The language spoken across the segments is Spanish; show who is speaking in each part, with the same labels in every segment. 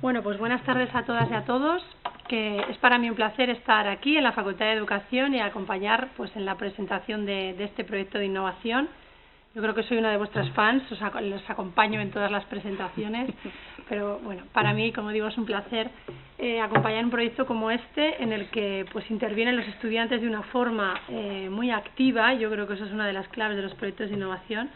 Speaker 1: Bueno, pues buenas tardes a todas y a todos, que es para mí un placer estar aquí en la Facultad de Educación y acompañar pues en la presentación de este proyecto de innovación. Yo creo que soy una de vuestras fans, los acompaño en todas las presentaciones, pero bueno, para mí, como digo, es un placer acompañar un proyecto como este en el que pues intervienen los estudiantes de una forma muy activa. Yo creo que eso es una de las claves de los proyectos de innovación.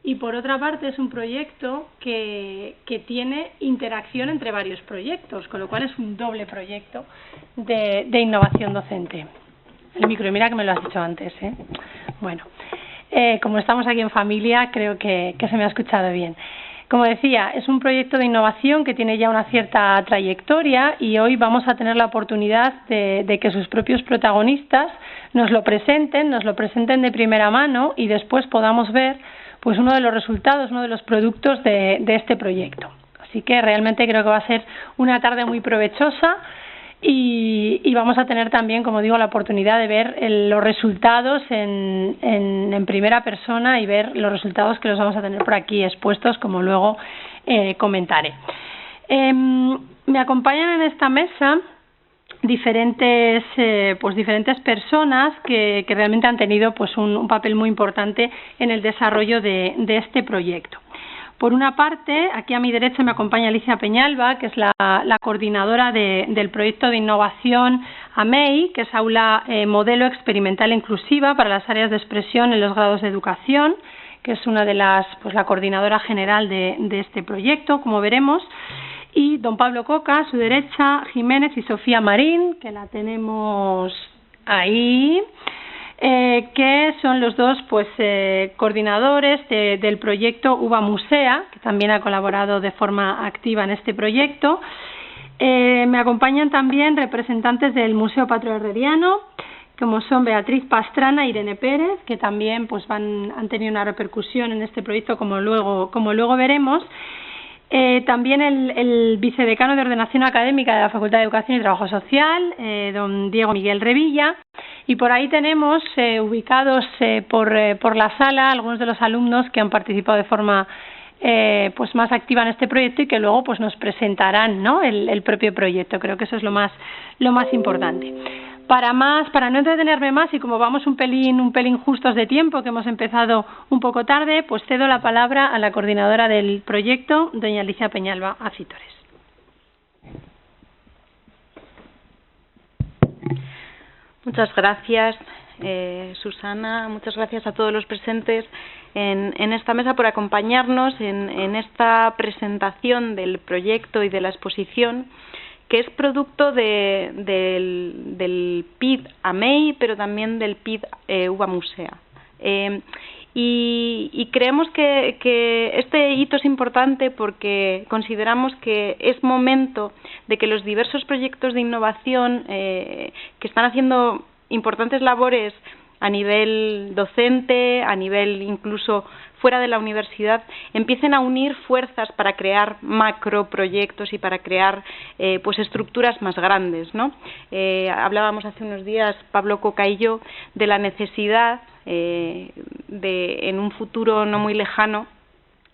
Speaker 1: Y por otra parte es un proyecto que tiene interacción entre varios proyectos, con lo cual es un doble proyecto de innovación docente. El micro, mira que me lo has dicho antes, ¿eh? Bueno, como estamos aquí en familia, creo que se me ha escuchado bien. Como decía, es un proyecto de innovación que tiene ya una cierta trayectoria y hoy vamos a tener la oportunidad de que sus propios protagonistas nos lo presenten de primera mano y después podamos ver pues uno de los resultados, uno de los productos de este proyecto. Así que realmente creo que va a ser una tarde muy provechosa y vamos a tener también, como digo, la oportunidad de ver los resultados en primera persona y ver los resultados que los vamos a tener por aquí expuestos, como luego comentaré. Me acompañan en esta mesa diferentes personas que realmente han tenido pues un papel muy importante en el desarrollo de este proyecto. Por una parte, aquí a mi derecha me acompaña Alicia Peñalba, que es la coordinadora del proyecto de innovación AMEI, que es Aula Modelo Experimental Inclusiva para las áreas de expresión en los grados de educación, que es una de la coordinadora general de este proyecto, como veremos. Y don Pablo Coca, a su derecha, Jiménez y Sofía Marín, que la tenemos ahí, que son los dos coordinadores del proyecto UBA Musea, que también ha colaborado de forma activa en este proyecto. Me acompañan también representantes del Museo Patro Herreriano, como son Beatriz Pastrana e Irene Pérez, que también han tenido una repercusión en este proyecto, como luego veremos. También el vicedecano de Ordenación Académica de la Facultad de Educación y Trabajo Social, don Diego Miguel Revilla, y por ahí tenemos ubicados por la sala algunos de los alumnos que han participado de forma más activa en este proyecto y que luego nos presentarán, ¿no?, el propio proyecto. Creo que eso es lo más importante. Para no entretenerme más y como vamos un pelín justos de tiempo, que hemos empezado un poco tarde, pues cedo la palabra a la coordinadora del proyecto, doña Alicia Peñalba Acitores.
Speaker 2: Muchas gracias, Susana. Muchas gracias a todos los presentes en esta mesa por acompañarnos en esta presentación del proyecto y de la exposición, que es producto del PID AMEI, pero también del PID UBA Musea. Y creemos que este hito es importante porque consideramos que es momento de que los diversos proyectos de innovación que están haciendo importantes labores a nivel docente, a nivel incluso fuera de la universidad, empiecen a unir fuerzas para crear macroproyectos y para crear estructuras más grandes, ¿no? Hablábamos hace unos días, Pablo Coca y yo, de la necesidad en un futuro no muy lejano,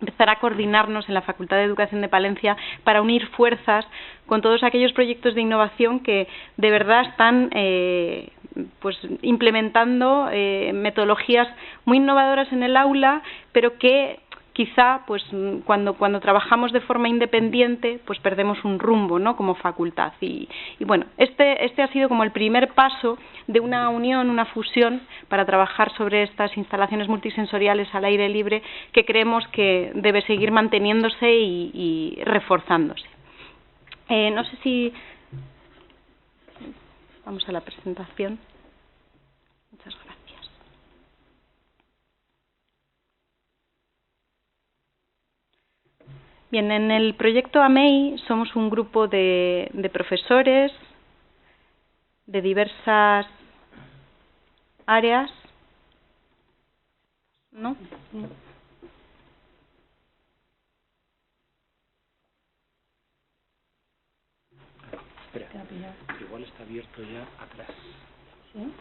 Speaker 2: empezar a coordinarnos en la Facultad de Educación de Palencia para unir fuerzas con todos aquellos proyectos de innovación que de verdad están implementando metodologías muy innovadoras en el aula, pero que quizá cuando trabajamos de forma independiente perdemos un rumbo, ¿no?, como facultad. Y bueno, este ha sido como el primer paso de una unión, una fusión para trabajar sobre estas instalaciones multisensoriales al aire libre que creemos que debe seguir manteniéndose y reforzándose. No sé si vamos a la presentación. Muchas gracias. Bien, en el proyecto AMEI somos un grupo de profesores de diversas áreas, ¿no?
Speaker 3: Espera, igual está abierto ya atrás.
Speaker 1: ¿Sí?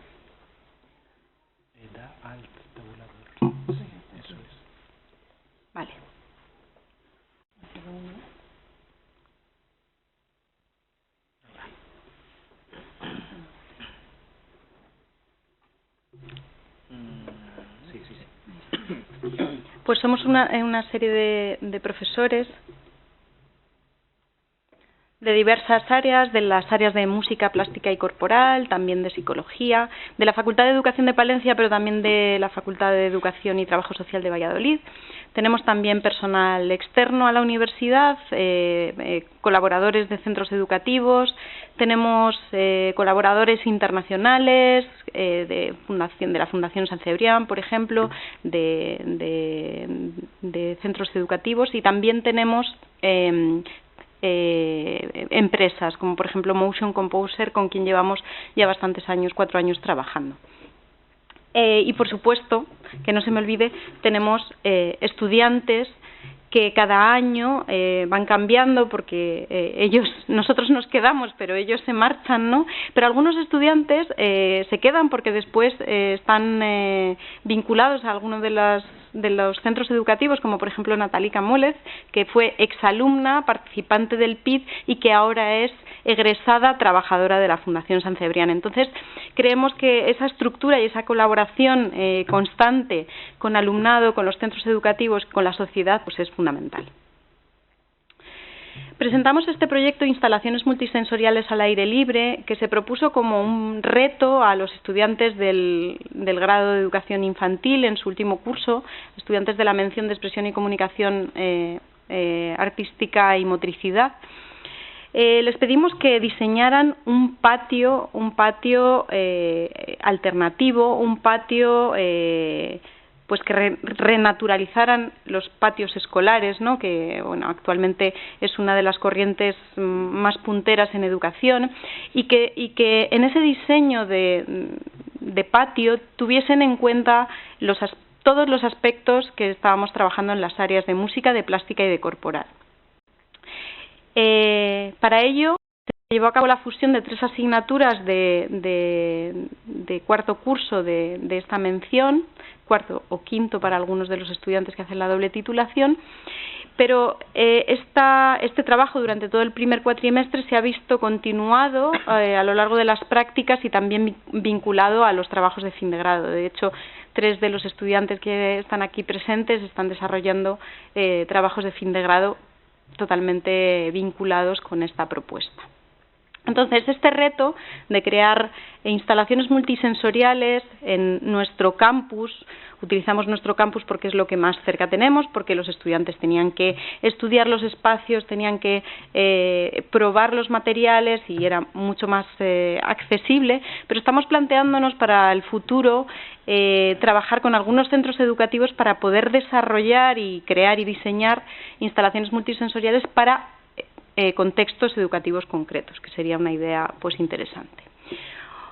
Speaker 3: Da al tabulador. Eso es.
Speaker 2: Vale. Pues somos una serie de profesores de diversas áreas, de las áreas de música, plástica y corporal, también de psicología, de la Facultad de Educación de Palencia, pero también de la Facultad de Educación y Trabajo Social de Valladolid. Tenemos también personal externo a la universidad, colaboradores de centros educativos, tenemos colaboradores internacionales de la Fundación San Cebrián, por ejemplo, de centros educativos, y también tenemos empresas, como por ejemplo Motion Composer, con quien llevamos ya bastantes años, 4 años trabajando. Y por supuesto, que no se me olvide, tenemos estudiantes que cada año van cambiando, porque nosotros nos quedamos, pero ellos se marchan, ¿no? Pero algunos estudiantes se quedan porque después están vinculados a alguno de los centros educativos, como por ejemplo Natalie Camólez, que fue exalumna, participante del PID y que ahora es egresada trabajadora de la Fundación San Cebrián. Entonces, creemos que esa estructura y esa colaboración constante con alumnado, con los centros educativos, con la sociedad, pues es fundamental. Presentamos este proyecto de instalaciones multisensoriales al aire libre, que se propuso como un reto a los estudiantes del grado de educación infantil en su último curso, estudiantes de la mención de expresión y comunicación artística y motricidad. Les pedimos que diseñaran un patio alternativo, un patio pues que renaturalizaran los patios escolares, ¿no? Que bueno, actualmente es una de las corrientes más punteras en educación, y que en ese diseño de patio tuviesen en cuenta todos los aspectos que estábamos trabajando en las áreas de música, de plástica y de corporal. Para ello se llevó a cabo la fusión de 3 asignaturas de cuarto curso de esta mención, cuarto o quinto para algunos de los estudiantes que hacen la doble titulación, pero este trabajo durante todo el primer cuatrimestre se ha visto continuado a lo largo de las prácticas y también vinculado a los trabajos de fin de grado. De hecho, 3 de los estudiantes que están aquí presentes están desarrollando trabajos de fin de grado totalmente vinculados con esta propuesta. Entonces, este reto de crear instalaciones multisensoriales en nuestro campus, utilizamos nuestro campus porque es lo que más cerca tenemos, porque los estudiantes tenían que estudiar los espacios, tenían que probar los materiales y era mucho más accesible, pero estamos planteándonos para el futuro trabajar con algunos centros educativos para poder desarrollar y crear y diseñar instalaciones multisensoriales para contextos educativos concretos, que sería una idea pues interesante.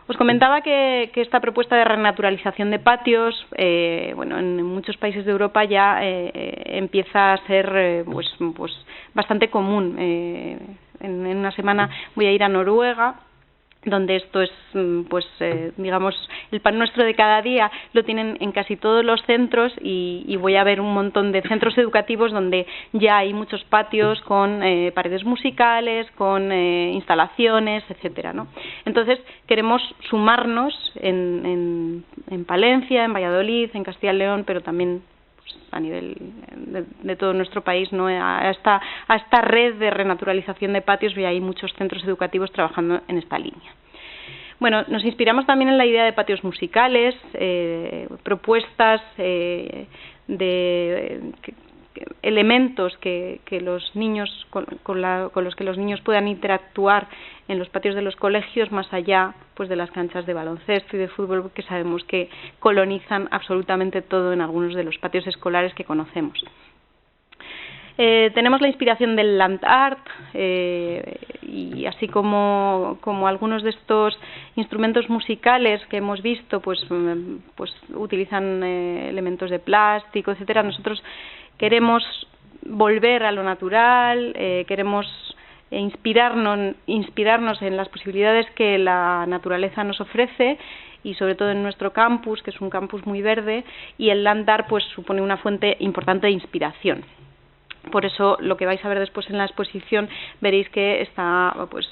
Speaker 2: Os comentaba que esta propuesta de renaturalización de patios, bueno, en muchos países de Europa ya empieza a ser pues bastante común. En una semana voy a ir a Noruega, donde esto es, digamos, el pan nuestro de cada día, lo tienen en casi todos los centros y voy a ver un montón de centros educativos donde ya hay muchos patios con paredes musicales, con instalaciones, etcétera, ¿no? Entonces, queremos sumarnos en Palencia, en Valladolid, en Castilla y León, pero también a nivel de todo nuestro país, ¿no? a esta red de renaturalización de patios, y hay muchos centros educativos trabajando en esta línea. Bueno, nos inspiramos también en la idea de patios musicales, propuestas de elementos que los niños con los que los niños puedan interactuar en los patios de los colegios, más allá pues de las canchas de baloncesto y de fútbol, que sabemos que colonizan absolutamente todo en algunos de los patios escolares que conocemos. Tenemos la inspiración del land art y así como algunos de estos instrumentos musicales que hemos visto pues utilizan elementos de plástico, etcétera. Nosotros queremos volver a lo natural, queremos inspirarnos en las posibilidades que la naturaleza nos ofrece, y sobre todo en nuestro campus, que es un campus muy verde, y el land art pues supone una fuente importante de inspiración. Por eso lo que vais a ver después en la exposición veréis que está, pues,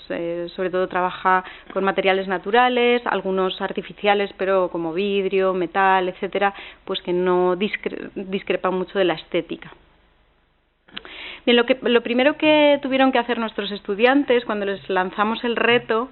Speaker 2: sobre todo trabaja con materiales naturales, algunos artificiales, pero como vidrio, metal, etcétera, pues que no discrepan mucho de la estética. Bien, lo primero que tuvieron que hacer nuestros estudiantes cuando les lanzamos el reto,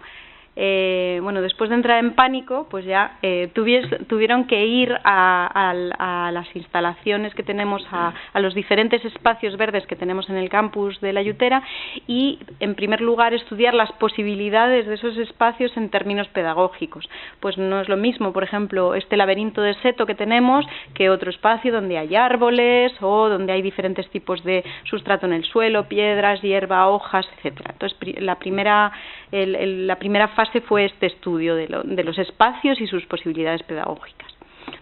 Speaker 2: después de entrar en pánico, pues ya tuvieron que ir a las instalaciones que tenemos, a los diferentes espacios verdes que tenemos en el campus de La Yutera y, en primer lugar, estudiar las posibilidades de esos espacios en términos pedagógicos. Pues no es lo mismo, por ejemplo, este laberinto de seto que tenemos que otro espacio donde hay árboles o donde hay diferentes tipos de sustrato en el suelo, piedras, hierba, hojas, etcétera. Entonces, la primera fase fue este estudio de los espacios y sus posibilidades pedagógicas.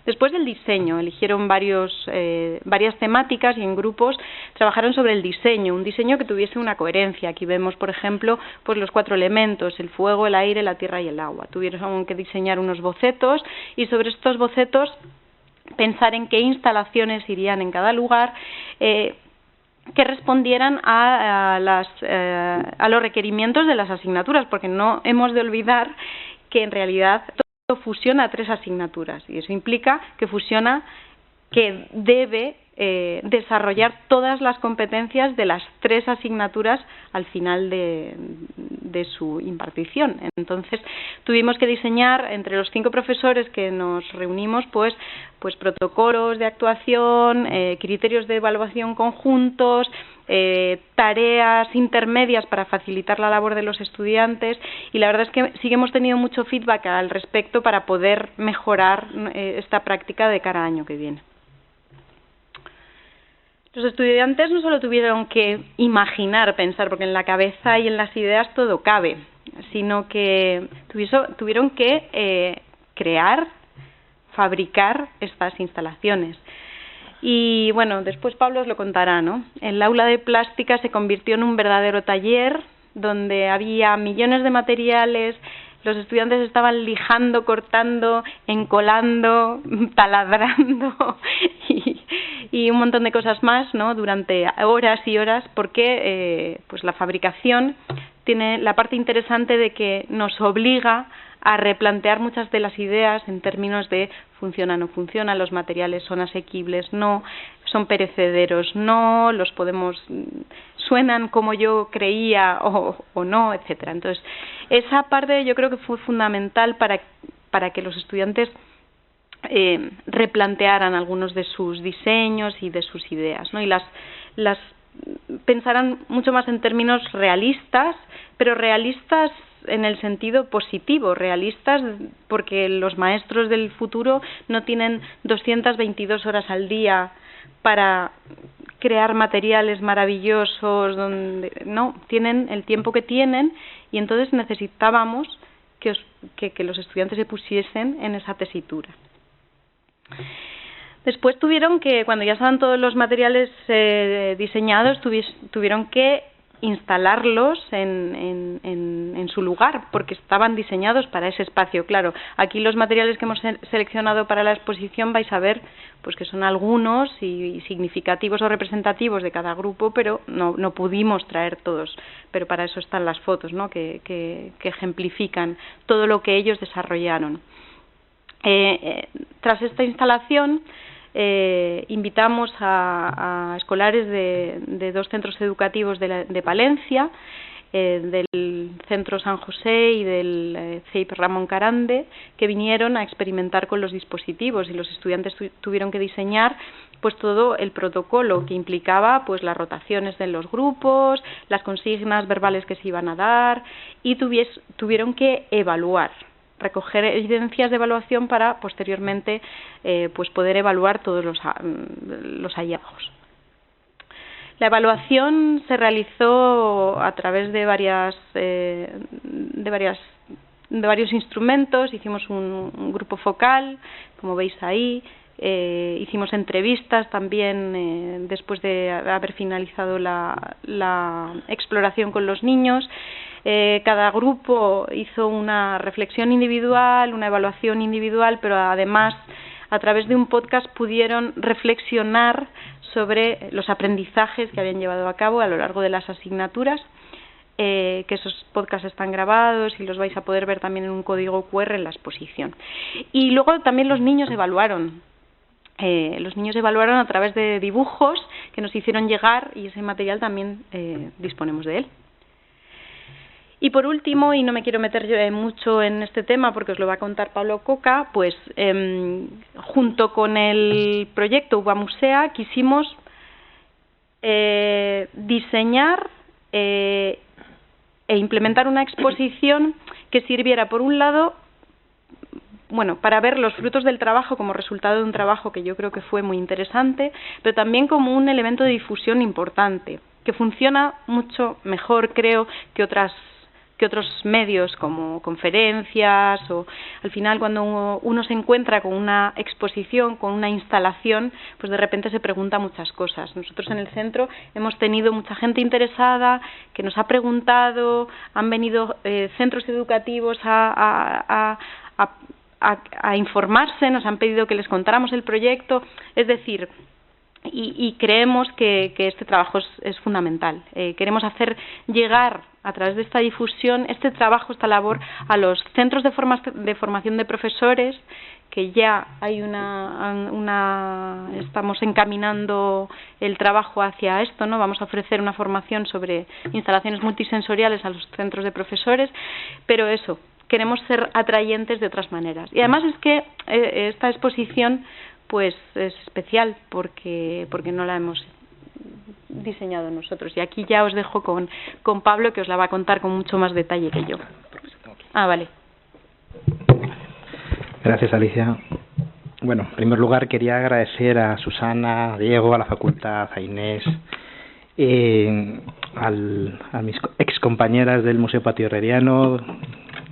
Speaker 2: Después del diseño, eligieron varias temáticas y en grupos trabajaron sobre el diseño, un diseño que tuviese una coherencia. Aquí vemos, por ejemplo, pues los 4 elementos, el fuego, el aire, la tierra y el agua. Tuvieron que diseñar unos bocetos y sobre estos bocetos pensar en qué instalaciones irían en cada lugar, que respondieran a los requerimientos de las asignaturas, porque no hemos de olvidar que en realidad todo fusiona a 3 asignaturas y eso implica que debe desarrollar todas las competencias de las 3 asignaturas al final de su impartición. Entonces tuvimos que diseñar entre los 5 profesores que nos reunimos pues protocolos de actuación, criterios de evaluación conjuntos, tareas intermedias para facilitar la labor de los estudiantes y la verdad es que sí que hemos tenido mucho feedback al respecto para poder mejorar esta práctica de cara al año que viene. Los estudiantes no solo tuvieron que imaginar, pensar, porque en la cabeza y en las ideas todo cabe, sino que tuvieron que crear, fabricar estas instalaciones. Y bueno, después Pablo os lo contará, ¿no? El aula de plástica se convirtió en un verdadero taller donde había millones de materiales. Los estudiantes estaban lijando, cortando, encolando, taladrando y un montón de cosas más, ¿no? Durante horas y horas, porque pues la fabricación tiene la parte interesante de que nos obliga a replantear muchas de las ideas en términos de funciona, no funciona, los materiales son asequibles, no, son perecederos, no, los podemos, suenan como yo creía o no, etcétera. Entonces, esa parte yo creo que fue fundamental para que los estudiantes replantearan algunos de sus diseños y de sus ideas, ¿no? Y las pensaran mucho más en términos realistas, pero realistas en el sentido positivo, realistas porque los maestros del futuro no tienen 222 horas al día para crear materiales maravillosos, no, tienen el tiempo que tienen y entonces necesitábamos que los estudiantes se pusiesen en esa tesitura. Después tuvieron que, cuando ya estaban todos los materiales diseñados, tuvieron que instalarlos en su lugar, porque estaban diseñados para ese espacio. Claro, aquí los materiales que hemos seleccionado para la exposición vais a ver pues que son algunos y significativos o representativos de cada grupo, pero no pudimos traer todos. Pero para eso están las fotos, ¿no? que ejemplifican todo lo que ellos desarrollaron. Tras esta instalación invitamos a escolares de 2 centros educativos de Palencia, del Centro San José y del CEIP Ramón Carande, que vinieron a experimentar con los dispositivos y los estudiantes tuvieron que diseñar pues todo el protocolo que implicaba pues las rotaciones de los grupos, las consignas verbales que se iban a dar y tuvieron que evaluar, recoger evidencias de evaluación para posteriormente pues poder evaluar todos los hallazgos. La evaluación se realizó a través de varios instrumentos. Hicimos un grupo focal, como veis ahí. Hicimos entrevistas también después de haber finalizado la exploración con los niños. Cada grupo hizo una reflexión individual, una evaluación individual, pero además a través de un podcast pudieron reflexionar sobre los aprendizajes que habían llevado a cabo a lo largo de las asignaturas, que esos podcasts están grabados y los vais a poder ver también en un código QR en la exposición. Y luego también los niños evaluaron. Los niños evaluaron a través de dibujos que nos hicieron llegar, y ese material también disponemos de él. Y por último, y no me quiero meter mucho en este tema porque os lo va a contar Pablo Coca, pues junto con el proyecto UBA Musea quisimos diseñar e implementar una exposición que sirviera, por un lado, para ver los frutos del trabajo como resultado de un trabajo que yo creo que fue muy interesante, pero también como un elemento de difusión importante, que funciona mucho mejor, creo, que otros medios como conferencias, o al final cuando uno se encuentra con una exposición, con una instalación, pues de repente se pregunta muchas cosas. Nosotros en el centro hemos tenido mucha gente interesada que nos ha preguntado, han venido centros educativos a informarse, nos han pedido que les contáramos el proyecto, es decir, y creemos que este trabajo es fundamental. Queremos hacer llegar a través de esta difusión este trabajo, esta labor a los centros de formación de profesores, que ya hay estamos encaminando el trabajo hacia esto, ¿no? Vamos a ofrecer una formación sobre instalaciones multisensoriales a los centros de profesores, pero eso, queremos ser atrayentes de otras maneras. Y además es que esta exposición pues es especial porque no la hemos diseñado nosotros. Y aquí ya os dejo con Pablo, que os la va a contar con mucho más detalle que yo. Vale.
Speaker 3: Gracias, Alicia. Bueno, en primer lugar quería agradecer a Susana, a Diego, a la facultad, a Inés, a mis excompañeras del Museo Patio Herreriano,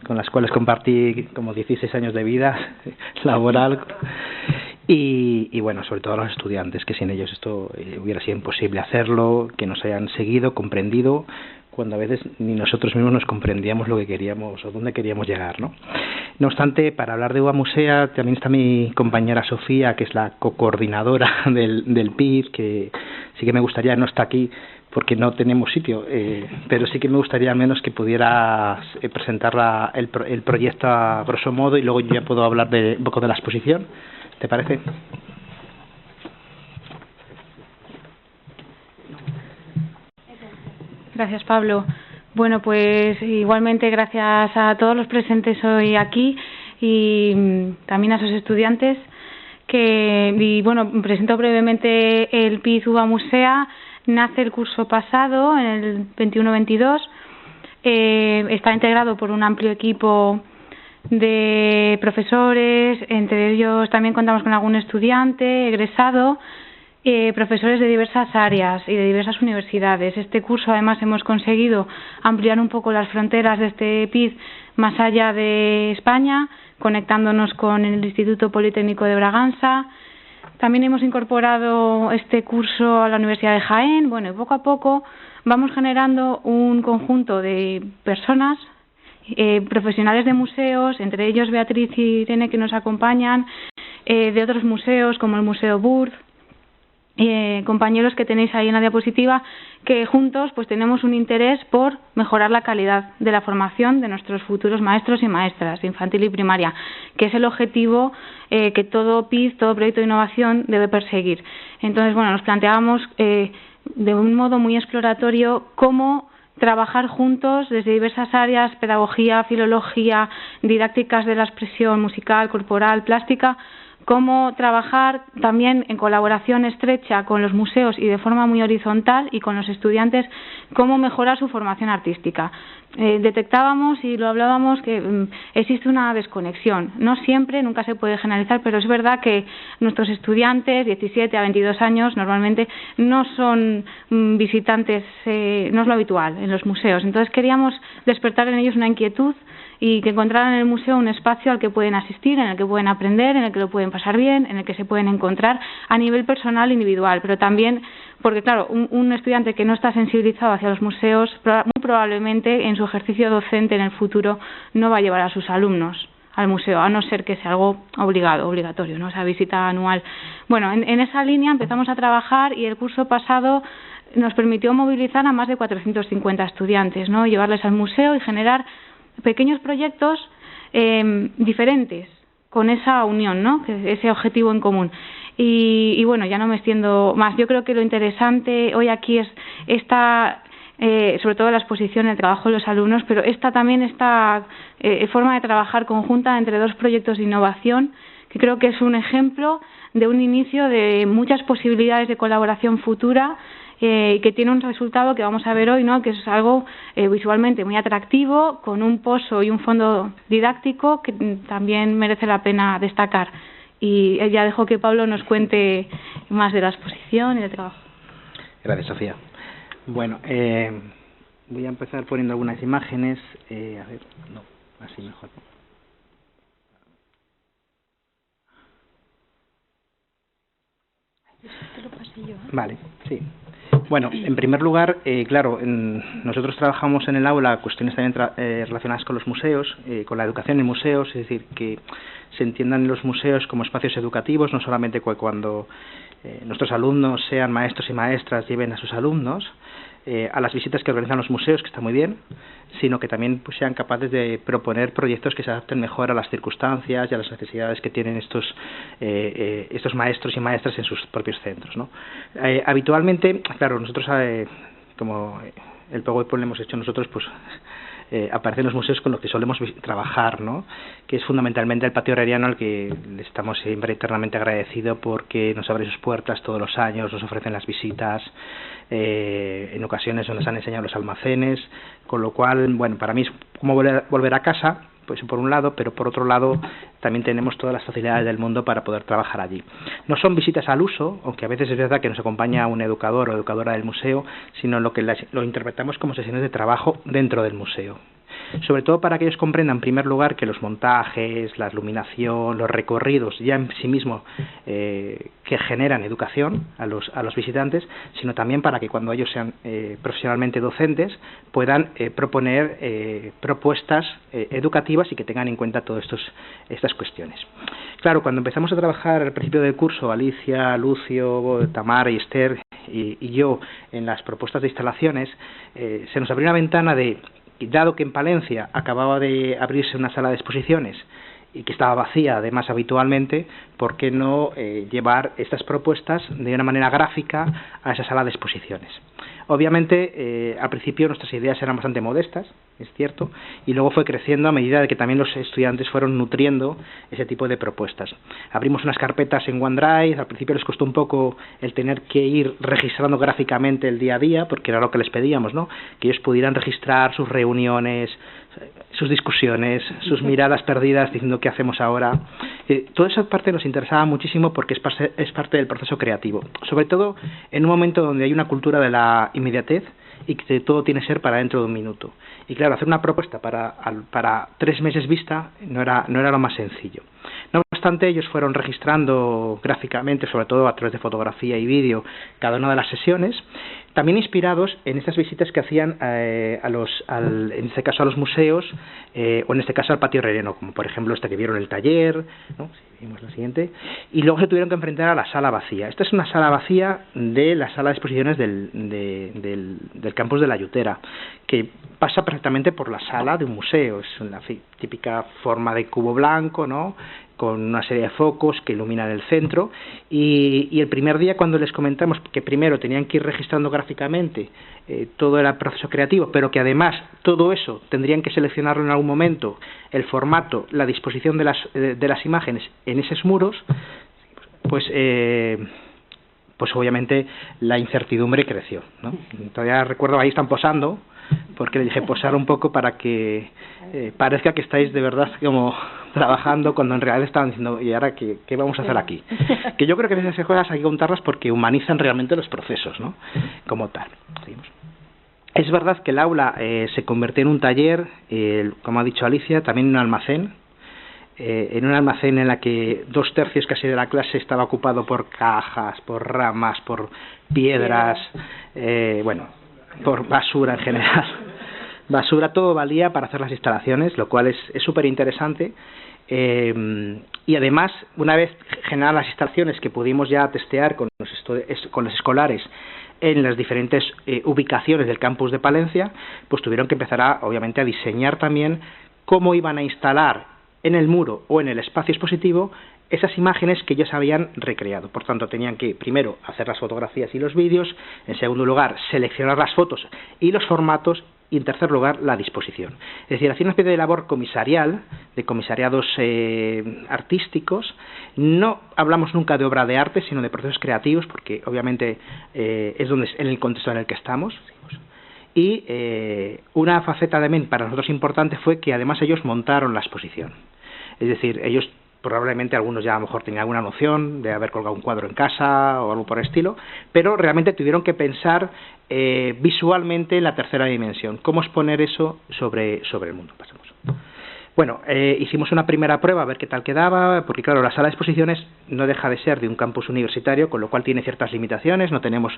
Speaker 3: con las cuales compartí como 16 años de vida laboral. Y bueno, sobre todo a los estudiantes, que sin ellos esto hubiera sido imposible hacerlo, que nos hayan seguido, comprendido, cuando a veces ni nosotros mismos nos comprendíamos lo que queríamos o dónde queríamos llegar, ¿no? No obstante, para hablar de UBA Musea también está mi compañera Sofía, que es la coordinadora del PIB, que sí que me gustaría, no está aquí porque no tenemos sitio, pero sí que me gustaría al menos que pudieras presentar el proyecto a grosso modo, y luego yo ya puedo hablar un poco de la exposición. ¿Te parece?
Speaker 4: Gracias, Pablo. Bueno, pues igualmente gracias a todos los presentes hoy aquí y también a sus estudiantes. Presento brevemente el PIB UBA Musea. Nace el curso pasado, en el 21-22. Está integrado por un amplio equipo de profesores, entre ellos también contamos con algún estudiante egresado, profesores de diversas áreas y de diversas universidades. Este curso además hemos conseguido ampliar un poco las fronteras de este PIB más allá de España, conectándonos con el Instituto Politécnico de Braganza. También hemos incorporado este curso a la Universidad de Jaén. Bueno, y poco a poco vamos generando un conjunto de personas, profesionales de museos, entre ellos Beatriz y Irene, que nos acompañan, de otros museos como el Museo Burd, compañeros que tenéis ahí en la diapositiva, que juntos pues tenemos un interés por mejorar la calidad de la formación de nuestros futuros maestros y maestras de infantil y primaria, que es el objetivo que todo PIB, todo proyecto de innovación debe perseguir. Entonces, nos planteábamos de un modo muy exploratorio cómo trabajar juntos desde diversas áreas, pedagogía, filología, didácticas de la expresión musical, corporal, plástica, cómo trabajar también en colaboración estrecha con los museos y de forma muy horizontal y con los estudiantes, cómo mejorar su formación artística. Detectábamos y lo hablábamos que existe una desconexión. No siempre, nunca se puede generalizar, pero es verdad que nuestros estudiantes, 17 a 22 años, normalmente no son visitantes, no es lo habitual en los museos. Entonces queríamos despertar en ellos una inquietud y que encontraran en el museo un espacio al que pueden asistir, en el que pueden aprender, en el que lo pueden pasar bien, en el que se pueden encontrar a nivel personal, individual, pero también porque, claro, un estudiante que no está sensibilizado hacia los museos muy probablemente en su ejercicio docente en el futuro no va a llevar a sus alumnos al museo, a no ser que sea algo obligatorio, ¿no? Esa visita anual. Bueno, en esa línea empezamos a trabajar y el curso pasado nos permitió movilizar a más de 450 estudiantes, ¿no? Llevarles al museo y generar pequeños proyectos diferentes con esa unión, ¿no? Ese objetivo en común. Y bueno, ya no me extiendo más. Yo creo que lo interesante hoy aquí es sobre todo la exposición, el trabajo de los alumnos, pero esta forma de trabajar conjunta entre dos proyectos de innovación, que creo que es un ejemplo de un inicio de muchas posibilidades de colaboración futura, que tiene un resultado que vamos a ver hoy, ¿no? Que es algo visualmente muy atractivo, con un pozo y un fondo didáctico que también merece la pena destacar. Y ya dejo que Pablo nos cuente más de la exposición y del trabajo.
Speaker 3: Gracias, Sofía. Bueno, voy a empezar poniendo algunas imágenes. A ver, no, así mejor. Vale, sí. Bueno, en primer lugar, claro, nosotros trabajamos en el aula cuestiones también relacionadas con los museos, con la educación en museos, es decir, que se entiendan los museos como espacios educativos, no solamente cuando nuestros alumnos sean maestros y maestras lleven a sus alumnos a las visitas que organizan los museos, que está muy bien, sino que también pues sean capaces de proponer proyectos que se adapten mejor a las circunstancias y a las necesidades que tienen estos maestros y maestras en sus propios centros, ¿no? Habitualmente, claro, nosotros como el PowerPoint lo hemos hecho nosotros, pues aparecen los museos con los que solemos trabajar, ¿no? Que es fundamentalmente el Patio Herreriano, al que le estamos siempre eternamente agradecidos porque nos abre sus puertas todos los años, nos ofrecen las visitas, en ocasiones nos han enseñado los almacenes, con lo cual, bueno, para mí es como volver a casa, pues por un lado, pero por otro lado también tenemos todas las facilidades del mundo para poder trabajar allí. No son visitas al uso, aunque a veces es verdad que nos acompaña un educador o educadora del museo, sino lo interpretamos como sesiones de trabajo dentro del museo. Sobre todo para que ellos comprendan, en primer lugar, que los montajes, la iluminación, los recorridos ya en sí mismo que generan educación a los visitantes, sino también para que cuando ellos sean profesionalmente docentes puedan proponer propuestas educativas y que tengan en cuenta todas estas cuestiones. Claro, cuando empezamos a trabajar al principio del curso, Alicia, Lucio, Tamara y Esther y yo en las propuestas de instalaciones, se nos abrió una ventana dado que en Palencia acababa de abrirse una sala de exposiciones y que estaba vacía además habitualmente, ¿por qué no llevar estas propuestas de una manera gráfica a esa sala de exposiciones? Obviamente, al principio nuestras ideas eran bastante modestas, es cierto, y luego fue creciendo a medida de que también los estudiantes fueron nutriendo ese tipo de propuestas. Abrimos unas carpetas en OneDrive, al principio les costó un poco el tener que ir registrando gráficamente el día a día, porque era lo que les pedíamos, ¿no? Que ellos pudieran registrar sus reuniones, sus discusiones, sus miradas perdidas diciendo qué hacemos ahora. Toda esa parte nos interesaba muchísimo porque es parte del proceso creativo, sobre todo en un momento donde hay una cultura de la inmediatez y que todo tiene que ser para dentro de un minuto. Y claro, hacer una propuesta para 3 meses vista no era lo más sencillo. No obstante, ellos fueron registrando gráficamente, sobre todo a través de fotografía y vídeo, cada una de las sesiones, también inspirados en estas visitas que hacían en este caso a los museos, o en este caso al Patio Herreriano, como por ejemplo que vieron el taller, ¿no? Si vimos la siguiente, y luego se tuvieron que enfrentar a la sala vacía. Esta es una sala vacía de la sala de exposiciones del campus de la Yutera, que pasa perfectamente por la sala de un museo. Es una típica forma de cubo blanco, ¿no?, con una serie de focos que iluminan el centro, y el primer día, cuando les comentamos que primero tenían que ir registrando gráficamente todo el proceso creativo, pero que además todo eso tendrían que seleccionarlo en algún momento, el formato, la disposición de las imágenes en esos muros, pues obviamente la incertidumbre creció, ¿no? Todavía recuerdo, ahí están posando, porque le dije posar un poco para que parezca que estáis de verdad como trabajando, cuando en realidad estaban diciendo, ¿y ahora qué vamos a hacer aquí? Que yo creo que esas cosas hay que contarlas porque humanizan realmente los procesos, ¿no?, como tal. Seguimos. Es verdad que el aula se convirtió en un taller, como ha dicho Alicia, también en un almacén, en la que 2/3 casi de la clase estaba ocupado por cajas, por ramas, por piedras, por basura en general. basura, todo valía para hacer las instalaciones, lo cual es súper interesante. Y además, una vez generadas las instalaciones que pudimos ya testear con los escolares en las diferentes ubicaciones del campus de Palencia, pues tuvieron que empezar obviamente a diseñar también cómo iban a instalar en el muro o en el espacio expositivo esas imágenes que ellos habían recreado. Por tanto, tenían que, primero, hacer las fotografías y los vídeos, en segundo lugar, seleccionar las fotos y los formatos, y en tercer lugar, la disposición. Es decir, hacía una especie de labor comisarial, de comisariados artísticos. No hablamos nunca de obra de arte, sino de procesos creativos, porque obviamente es en el contexto en el que estamos. Y una faceta también para nosotros importante fue que además ellos montaron la exposición. Es decir, ellos probablemente algunos ya a lo mejor tenían alguna noción de haber colgado un cuadro en casa o algo por el estilo, pero realmente tuvieron que pensar visualmente en la tercera dimensión, cómo exponer eso sobre el mundo. Pasemos. Bueno, hicimos una primera prueba a ver qué tal quedaba, porque claro, la sala de exposiciones no deja de ser de un campus universitario, con lo cual tiene ciertas limitaciones, no tenemos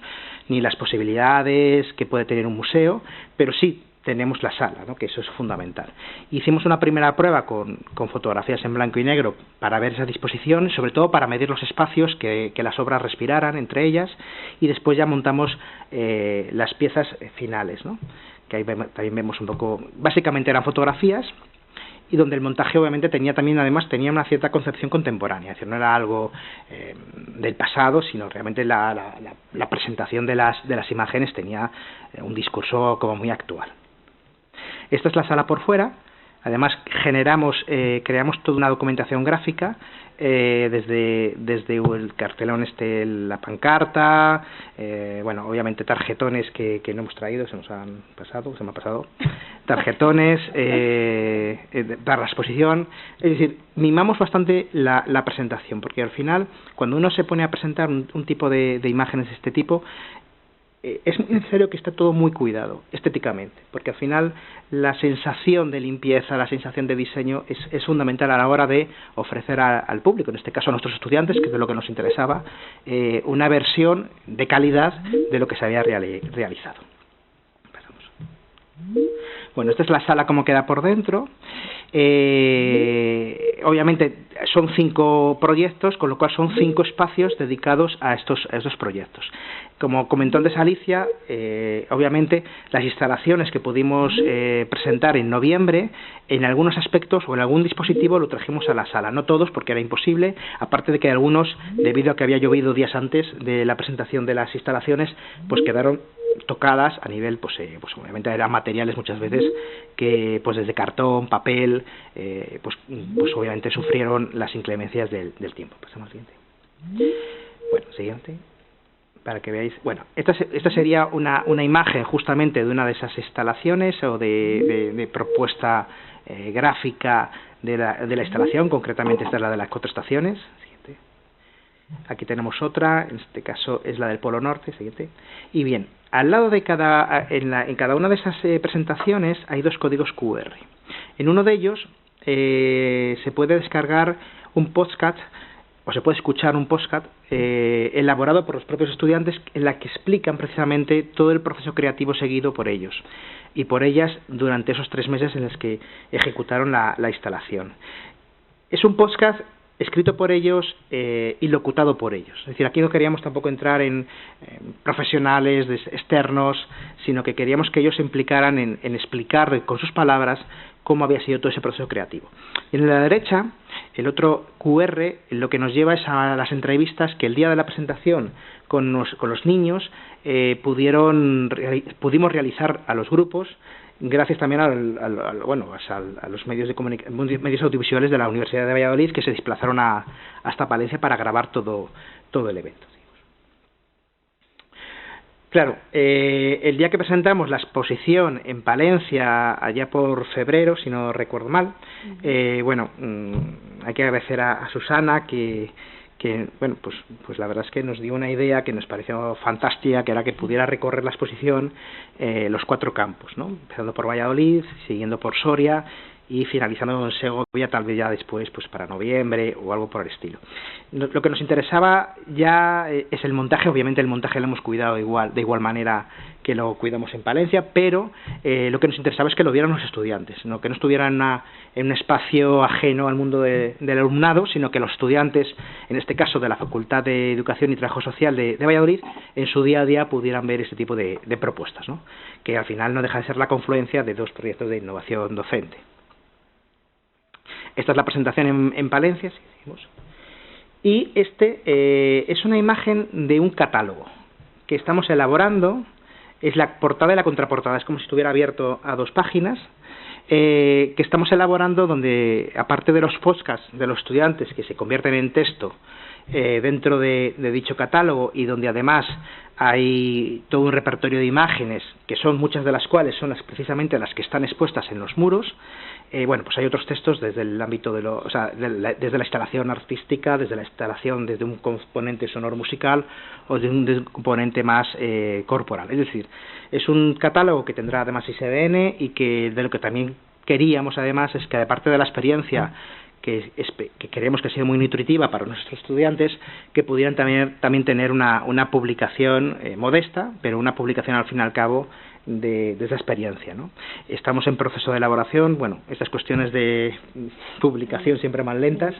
Speaker 3: ni las posibilidades que puede tener un museo, pero sí tenemos la sala, ¿no? Que eso es fundamental. Hicimos una primera prueba con fotografías en blanco y negro para ver esa disposición, sobre todo para medir los espacios que las obras respiraran entre ellas, y después ya montamos las piezas finales, ¿no? Que ahí también vemos un poco, básicamente eran fotografías, y donde el montaje obviamente tenía una cierta concepción contemporánea, es decir, no era algo del pasado, sino realmente la presentación de las imágenes tenía un discurso como muy actual. Esta es la sala por fuera. Además creamos toda una documentación gráfica, desde el cartelón la pancarta, bueno, obviamente tarjetones que no hemos traído, se me ha pasado, tarjetones para la exposición. Es decir, mimamos bastante la presentación, porque al final, cuando uno se pone a presentar un tipo de imágenes de este tipo, es muy necesario que esté todo muy cuidado estéticamente, porque al final la sensación de limpieza, la sensación de diseño es fundamental a la hora de ofrecer al público, en este caso a nuestros estudiantes, que es de lo que nos interesaba, una versión de calidad de lo que se había realizado. Pasamos. Bueno, esta es la sala como queda por dentro. Obviamente son 5 proyectos, con lo cual son 5 espacios dedicados a estos proyectos. Como comentó antes Alicia, obviamente las instalaciones que pudimos presentar en noviembre, en algunos aspectos o en algún dispositivo lo trajimos a la sala, no todos porque era imposible, aparte de que algunos, debido a que había llovido días antes de la presentación de las instalaciones, pues quedaron tocadas a nivel, pues obviamente eran materiales muchas veces que pues desde cartón, papel, pues obviamente sufrieron las inclemencias del tiempo. Pasamos al siguiente. Bueno, siguiente. Para que veáis, bueno, esta sería una imagen justamente de una de esas instalaciones o de propuesta gráfica de la instalación. Concretamente esta es la de las 4 estaciones. Siguiente. Aquí tenemos otra, en este caso es la del Polo Norte. Siguiente. Y bien, al lado de en cada una de esas presentaciones hay 2 códigos QR. En uno de ellos se puede descargar un podcast, o se puede escuchar un podcast elaborado por los propios estudiantes, en la que explican precisamente todo el proceso creativo seguido por ellos y por ellas durante esos 3 meses en los que ejecutaron la instalación. Es un podcast escrito por ellos y locutado por ellos. Es decir, aquí no queríamos tampoco entrar en profesionales externos, sino que queríamos que ellos se implicaran en explicar con sus palabras cómo había sido todo ese proceso creativo. Y en la derecha, el otro QR, lo que nos lleva es a las entrevistas que el día de la presentación con los niños pudimos realizar a los grupos, gracias también a los medios audiovisuales de la Universidad de Valladolid, que se desplazaron hasta Palencia para grabar todo el evento. Claro, el día que presentamos la exposición en Palencia, allá por febrero, si no recuerdo mal, hay que agradecer a Susana que pues la verdad es que nos dio una idea que nos pareció fantástica, que era que pudiera recorrer la exposición los 4 campos, ¿no? Empezando por Valladolid, siguiendo por Soria y finalizando en Segovia tal vez ya después pues para noviembre o algo por el estilo. Lo que nos interesaba ya es el montaje. Obviamente el montaje lo hemos cuidado de igual manera que lo cuidamos en Palencia, pero lo que nos interesaba es que lo vieran los estudiantes, no que no estuvieran en un espacio ajeno al mundo del alumnado, sino que los estudiantes, en este caso de la Facultad de Educación y Trabajo Social de Valladolid, en su día a día pudieran ver este tipo de propuestas, ¿no? Que al final no deja de ser la confluencia de dos proyectos de innovación docente. Esta es la presentación en Palencia, si decimos. Y es una imagen de un catálogo que estamos elaborando. Es la portada y la contraportada, es como si estuviera abierto a dos páginas, que estamos elaborando, donde aparte de los podcasts de los estudiantes que se convierten en texto dentro de dicho catálogo, y donde además hay todo un repertorio de imágenes, que son muchas de las cuales son precisamente las que están expuestas en los muros. Bueno, pues hay otros textos desde el ámbito desde la instalación artística, desde la instalación desde un componente sonoro musical o de un componente más corporal. Es decir, es un catálogo que tendrá además ISBN, y que de lo que también queríamos además es que, aparte de la experiencia que creemos que ha sido muy nutritiva para nuestros estudiantes, que pudieran también tener una publicación modesta, pero una publicación al fin y al cabo de esa experiencia, ¿no? Estamos en proceso de elaboración. Bueno, estas cuestiones de publicación siempre más lentas,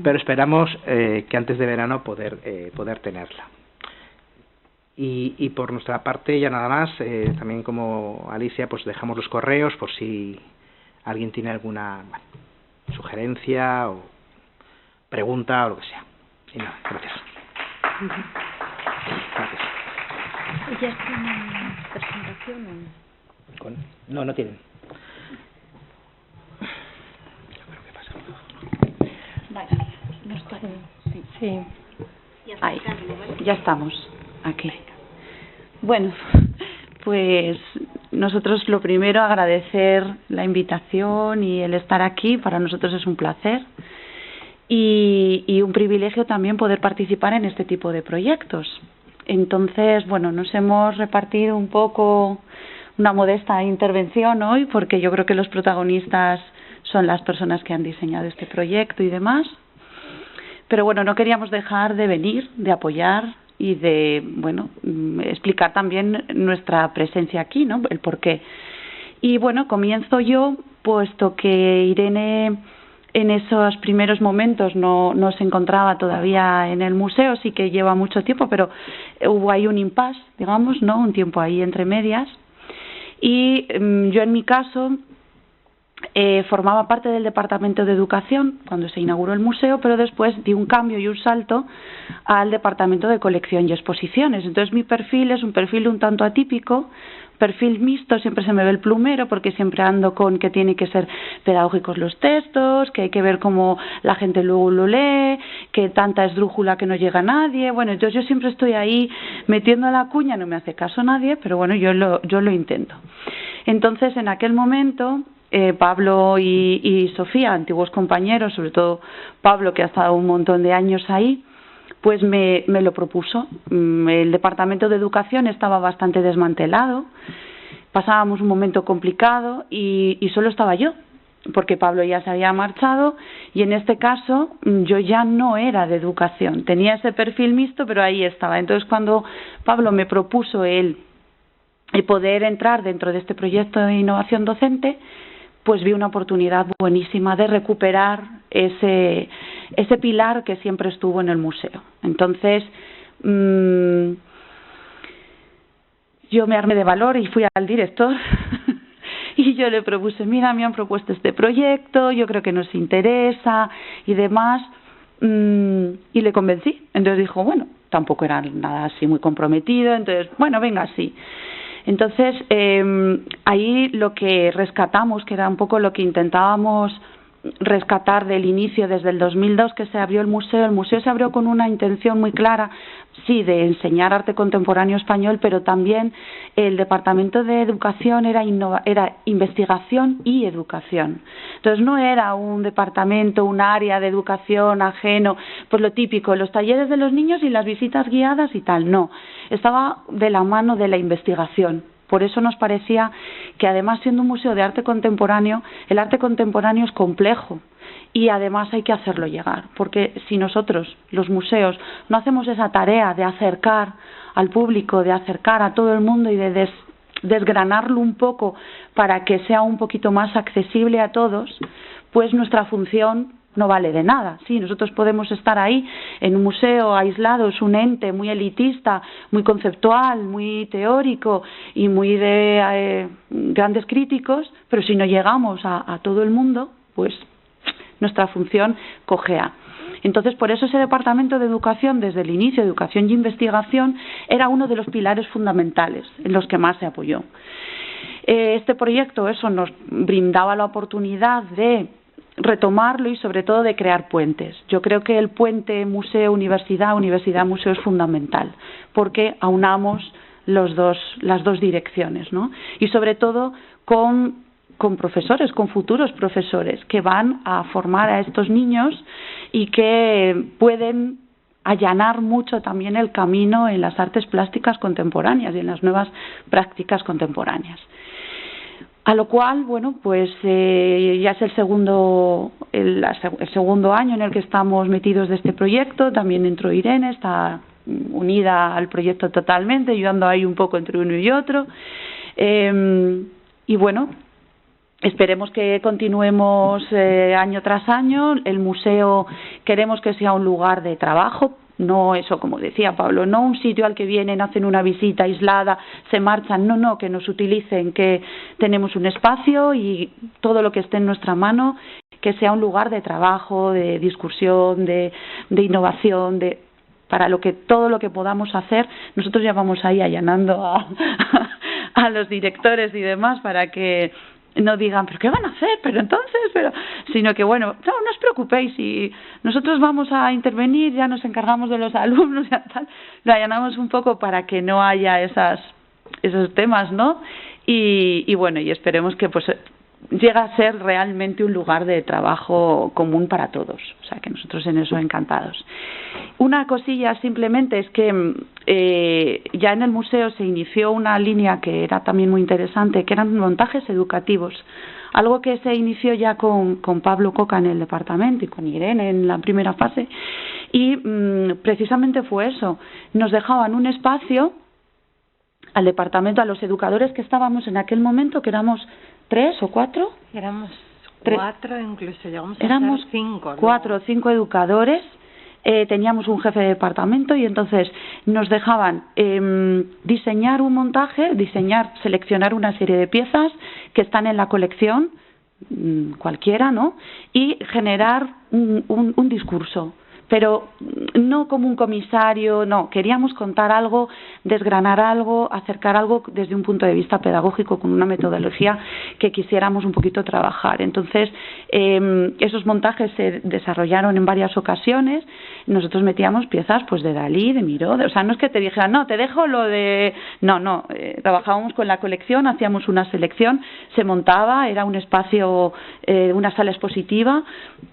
Speaker 3: pero esperamos que antes de verano poder tenerla. Y por nuestra parte ya nada más. También, como Alicia, pues dejamos los correos por si alguien tiene alguna sugerencia o pregunta o lo que sea. Y nada, gracias. Gracias.
Speaker 5: ¿Ellas tienen presentación o no?
Speaker 3: No tienen.
Speaker 5: Vale, no está.
Speaker 2: Sí.
Speaker 5: Ahí, ya estamos aquí. Bueno, pues nosotros lo primero agradecer la invitación y el estar aquí. Para nosotros es un placer y un privilegio también poder participar en este tipo de proyectos. Entonces, bueno, nos hemos repartido un poco una modesta intervención hoy, porque yo creo que los protagonistas son las personas que han diseñado este proyecto y demás. Pero bueno, no queríamos dejar de venir, de apoyar y de, bueno, explicar también nuestra presencia aquí, ¿no? El porqué. Y bueno, comienzo yo, puesto que Irene en esos primeros momentos no se encontraba todavía en el museo. Sí que lleva mucho tiempo, pero hubo ahí un impasse, digamos, ¿no? Un tiempo ahí entre medias. Y yo, en mi caso, formaba parte del Departamento de Educación cuando se inauguró el museo, pero después di un cambio y un salto al Departamento de Colección y Exposiciones. Entonces mi perfil es un perfil un tanto atípico, perfil mixto. Siempre se me ve el plumero, porque siempre ando con que tiene que ser pedagógicos los textos, que hay que ver cómo la gente luego lo lee, que tanta esdrújula que no llega a nadie. Bueno, entonces yo siempre estoy ahí metiendo la cuña, no me hace caso nadie, pero bueno, yo lo intento. Entonces, en aquel momento, Pablo y Sofía, antiguos compañeros, sobre todo Pablo, que ha estado un montón de años ahí, pues me lo propuso. El Departamento de Educación estaba bastante desmantelado, pasábamos un momento complicado y solo estaba yo, porque Pablo ya se había marchado, y en este caso yo ya no era de educación. Tenía ese perfil mixto, pero ahí estaba. Entonces, cuando Pablo me propuso el poder entrar dentro de este proyecto de innovación docente, pues vi una oportunidad buenísima de recuperar ese pilar que siempre estuvo en el museo. Entonces, yo me armé de valor y fui al director y yo le propuse: mira, me han propuesto este proyecto, yo creo que nos interesa y demás, y le convencí. Entonces dijo, bueno, tampoco era nada así muy comprometido, entonces, bueno, venga, sí. Entonces, ahí lo que rescatamos, que era un poco lo que intentábamos rescatar del inicio, desde el 2002 que se abrió el museo se abrió con una intención muy clara, sí, de enseñar arte contemporáneo español, pero también el Departamento de Educación era investigación y educación. Entonces no era un departamento, un área de educación ajeno, pues lo típico, los talleres de los niños y las visitas guiadas y tal, no. Estaba de la mano de la investigación. Por eso nos parecía que además, siendo un museo de arte contemporáneo, el arte contemporáneo es complejo y además hay que hacerlo llegar, porque si nosotros, los museos, no hacemos esa tarea de acercar al público, de acercar a todo el mundo y de desgranarlo un poco para que sea un poquito más accesible a todos, pues nuestra función no vale de nada. Sí, nosotros podemos estar ahí en un museo aislados, un ente muy elitista, muy conceptual, muy teórico y muy de grandes críticos, pero si no llegamos a todo el mundo, pues nuestra función cojea. Entonces, por eso ese departamento de educación, desde el inicio, educación y investigación, era uno de los pilares fundamentales en los que más se apoyó. Este proyecto, eso nos brindaba la oportunidad de retomarlo y sobre todo de crear puentes. Yo creo que el puente museo-universidad, universidad-museo es fundamental, porque aunamos las dos direcciones, ¿no? Y sobre todo con profesores, con futuros profesores que van a formar a estos niños y que pueden allanar mucho también el camino en las artes plásticas contemporáneas y en las nuevas prácticas contemporáneas. A lo cual, bueno, pues ya es el segundo año en el que estamos metidos de este proyecto. También entró Irene, está unida al proyecto totalmente, yo ando ahí un poco entre uno y otro. Y bueno, esperemos que continuemos año tras año. El museo queremos que sea un lugar de trabajo, no eso, como decía Pablo, no un sitio al que vienen, hacen una visita aislada, se marchan, no, que nos utilicen, que tenemos un espacio y todo lo que esté en nuestra mano, que sea un lugar de trabajo, de discusión, de innovación, para todo lo que podamos hacer. Nosotros ya vamos ahí allanando a los directores y demás para que no digan, ¿pero qué van a hacer? Sino que, bueno, no os preocupéis, si nosotros vamos a intervenir, ya nos encargamos de los alumnos, ya tal, lo allanamos un poco para que no haya esos temas, ¿no? Y bueno, y esperemos que pues llega a ser realmente un lugar de trabajo común para todos, o sea que nosotros en eso encantados. Una cosilla simplemente es que ya en el museo se inició una línea que era también muy interesante, que eran montajes educativos, algo que se inició ya con Pablo Coca en el departamento y con Irene en la primera fase, y precisamente fue eso, nos dejaban un espacio al departamento, a los educadores que estábamos en aquel momento, que éramos 3 o 4.
Speaker 6: Éramos 4, incluso llegamos a ser 5.
Speaker 5: 4 o 5 educadores. Teníamos un jefe de departamento y entonces nos dejaban diseñar un montaje, seleccionar una serie de piezas que están en la colección, cualquiera, ¿no? Y generar un discurso. Pero no como un comisario, no, queríamos contar algo, desgranar algo, acercar algo desde un punto de vista pedagógico con una metodología que quisiéramos un poquito trabajar. Entonces, esos montajes se desarrollaron en varias ocasiones. Nosotros metíamos piezas pues de Dalí, de Miró, o sea, no es que te dijeran, no, te dejo lo de... No, trabajábamos con la colección, hacíamos una selección, se montaba, era un espacio, una sala expositiva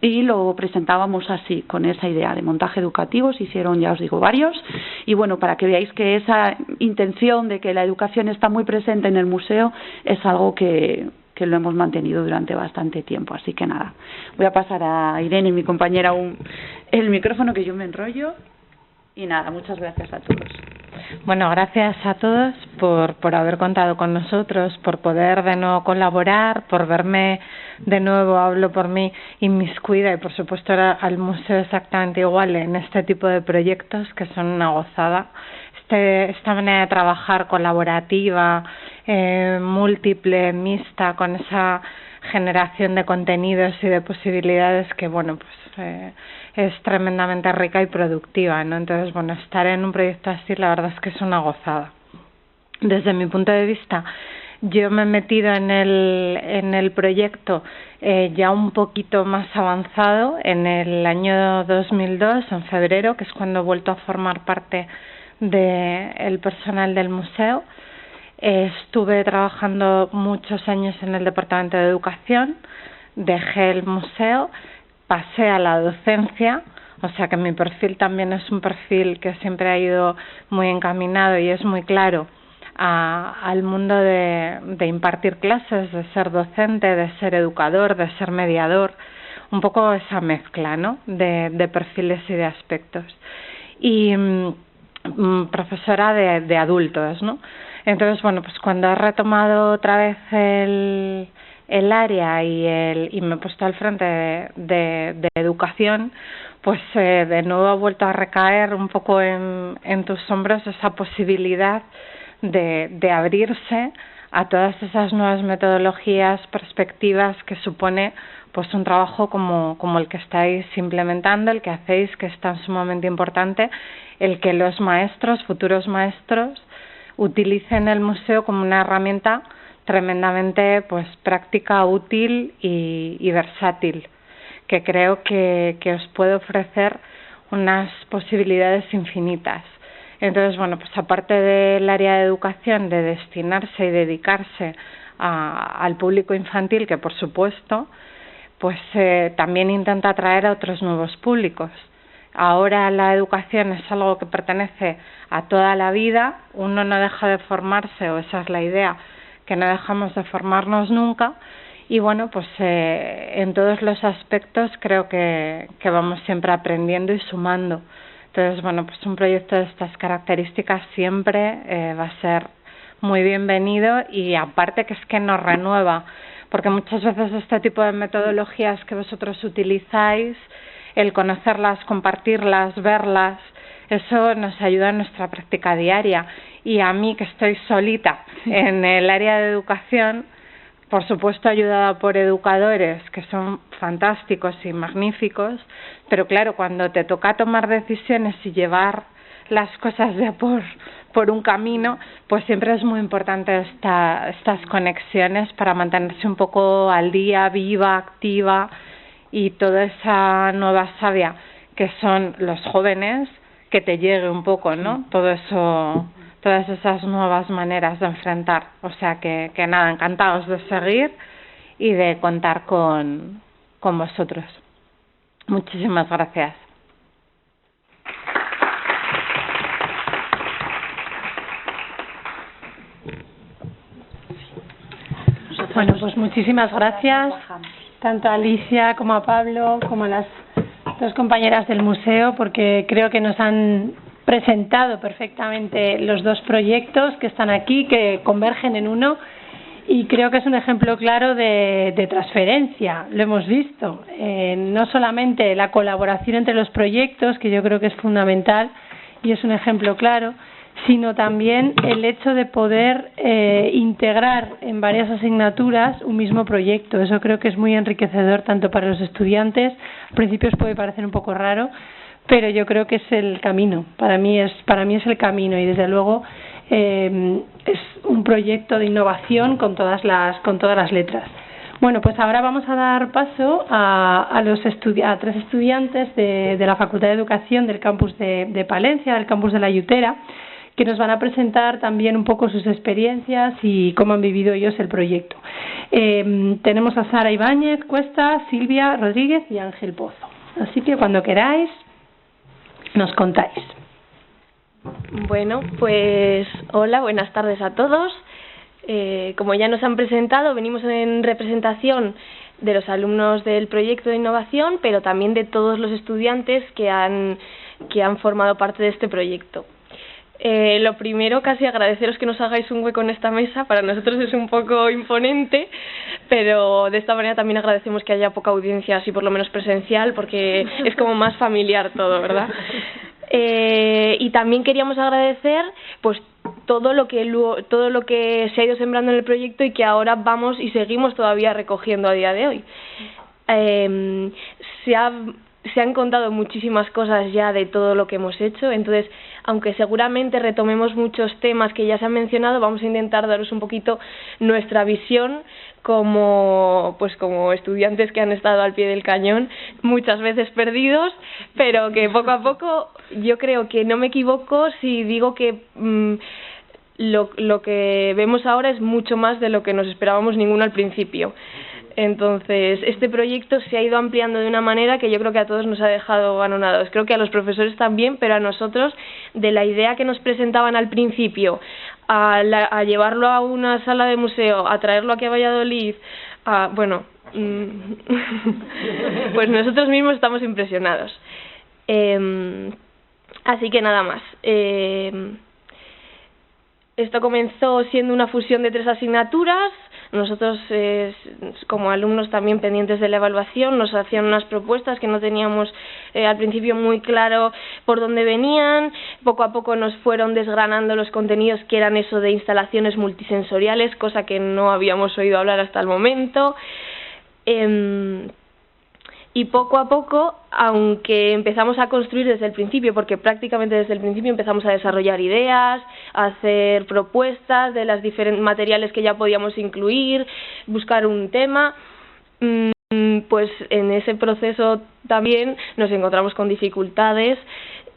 Speaker 5: y lo presentábamos así, con esa idea de montaje educativo. Se hicieron, ya os digo, varios, y bueno, para que veáis que esa intención de que la educación está muy presente en el museo es algo que lo hemos mantenido durante bastante tiempo. Así que nada, voy a pasar a Irene, mi compañera, el micrófono, que yo me enrollo, y nada, muchas gracias a todos.
Speaker 6: Bueno, gracias a todos por haber contado con nosotros, por poder de nuevo colaborar, por verme de nuevo, hablo por mí, inmiscuida, y por supuesto al museo exactamente igual en este tipo de proyectos que son una gozada. Esta manera de trabajar colaborativa, múltiple, mixta, con esa generación de contenidos y de posibilidades que, bueno, pues es tremendamente rica y productiva, ¿no? Entonces, bueno, estar en un proyecto así, la verdad es que es una gozada. Desde mi punto de vista, yo me he metido en el proyecto ya un poquito más avanzado en el año 2002, en febrero, que es cuando he vuelto a formar parte del personal del museo. Estuve trabajando muchos años en el departamento de educación, dejé el museo, pasé a la docencia, o sea que mi perfil también es un perfil que siempre ha ido muy encaminado y es muy claro al mundo de impartir clases, de ser docente, de ser educador, de ser mediador, un poco esa mezcla, ¿no?, de perfiles y de aspectos. Y profesora de adultos, ¿no? Entonces, bueno, pues cuando he retomado otra vez el área y me he puesto al frente de educación, pues de nuevo ha vuelto a recaer un poco en tus hombros esa posibilidad de abrirse a todas esas nuevas metodologías, perspectivas que supone pues un trabajo como el que estáis implementando, el que hacéis, que es tan sumamente importante, el que los maestros, futuros maestros, utilicen el museo como una herramienta tremendamente pues práctica, útil y versátil, que creo que os puede ofrecer unas posibilidades infinitas. Entonces, bueno, pues aparte del área de educación, de destinarse y dedicarse al público infantil, que por supuesto, pues también intenta atraer a otros nuevos públicos. Ahora la educación es algo que pertenece a toda la vida, uno no deja de formarse, o esa es la idea, que no dejamos de formarnos nunca, y bueno, pues en todos los aspectos creo que vamos siempre aprendiendo y sumando. Entonces, bueno, pues un proyecto de estas características siempre va a ser muy bienvenido, y aparte que es que nos renueva, porque muchas veces este tipo de metodologías que vosotros utilizáis, el conocerlas, compartirlas, verlas, eso nos ayuda en nuestra práctica diaria. Y a mí, que estoy solita en el área de educación, por supuesto ayudada por educadores que son fantásticos y magníficos, pero claro, cuando te toca tomar decisiones y llevar las cosas ya por un camino, pues siempre es muy importante estas conexiones para mantenerse un poco al día, viva, activa, y toda esa nueva savia que son los jóvenes, que te llegue un poco, ¿no? Todo eso, todas esas nuevas maneras de enfrentar. O sea que nada, encantados de seguir y de contar con vosotros. Muchísimas gracias.
Speaker 1: Bueno, pues muchísimas gracias tanto a Alicia como a Pablo como a las dos compañeras del museo, porque creo que nos han presentado perfectamente los dos proyectos que están aquí, que convergen en uno, y creo que es un ejemplo claro de transferencia. Lo hemos visto, no solamente la colaboración entre los proyectos, que yo creo que es fundamental y es un ejemplo claro, sino también el hecho de poder integrar en varias asignaturas un mismo proyecto. Eso creo que es muy enriquecedor tanto para los estudiantes. Al principio os puede parecer un poco raro, pero yo creo que es el camino. Para mí es el camino, y desde luego es un proyecto de innovación con todas las letras. Bueno, pues ahora vamos a dar paso a tres estudiantes de la Facultad de Educación del campus de Palencia, del campus de La Yutera, que nos van a presentar también un poco sus experiencias y cómo han vivido ellos el proyecto. Tenemos a Sara Ibáñez Cuesta, Silvia Rodríguez y Ángel Pozo. Así que cuando queráis, nos contáis.
Speaker 7: Bueno, pues hola, buenas tardes a todos. Como ya nos han presentado, venimos en representación de los alumnos del proyecto de innovación, pero también de todos los estudiantes que han formado parte de este proyecto. Lo primero, casi agradeceros que nos hagáis un hueco en esta mesa. Para nosotros es un poco imponente, pero de esta manera también agradecemos que haya poca audiencia, así por lo menos presencial, porque es como más familiar todo, ¿verdad? Y también queríamos agradecer pues todo lo que se ha ido sembrando en el proyecto y que ahora vamos y seguimos todavía recogiendo a día de hoy. Se han contado muchísimas cosas ya de todo lo que hemos hecho, entonces, aunque seguramente retomemos muchos temas que ya se han mencionado, vamos a intentar daros un poquito nuestra visión como estudiantes que han estado al pie del cañón, muchas veces perdidos, pero que poco a poco, yo creo que no me equivoco si digo que lo que vemos ahora es mucho más de lo que nos esperábamos ninguno al principio. Entonces, este proyecto se ha ido ampliando de una manera que yo creo que a todos nos ha dejado anonados. Creo que a los profesores también, pero a nosotros, de la idea que nos presentaban al principio a llevarlo a una sala de museo, a traerlo aquí a Valladolid, bueno, pues nosotros mismos estamos impresionados. Así que nada más. Esto comenzó siendo una fusión de 3 asignaturas. Nosotros, como alumnos también pendientes de la evaluación, nos hacían unas propuestas que no teníamos al principio muy claro por dónde venían. Poco a poco nos fueron desgranando los contenidos, que eran eso de instalaciones multisensoriales, cosa que no habíamos oído hablar hasta el momento. Y poco a poco, aunque empezamos a construir desde el principio, porque prácticamente desde el principio empezamos a desarrollar ideas, a hacer propuestas de los diferentes materiales que ya podíamos incluir, buscar un tema, pues en ese proceso también nos encontramos con dificultades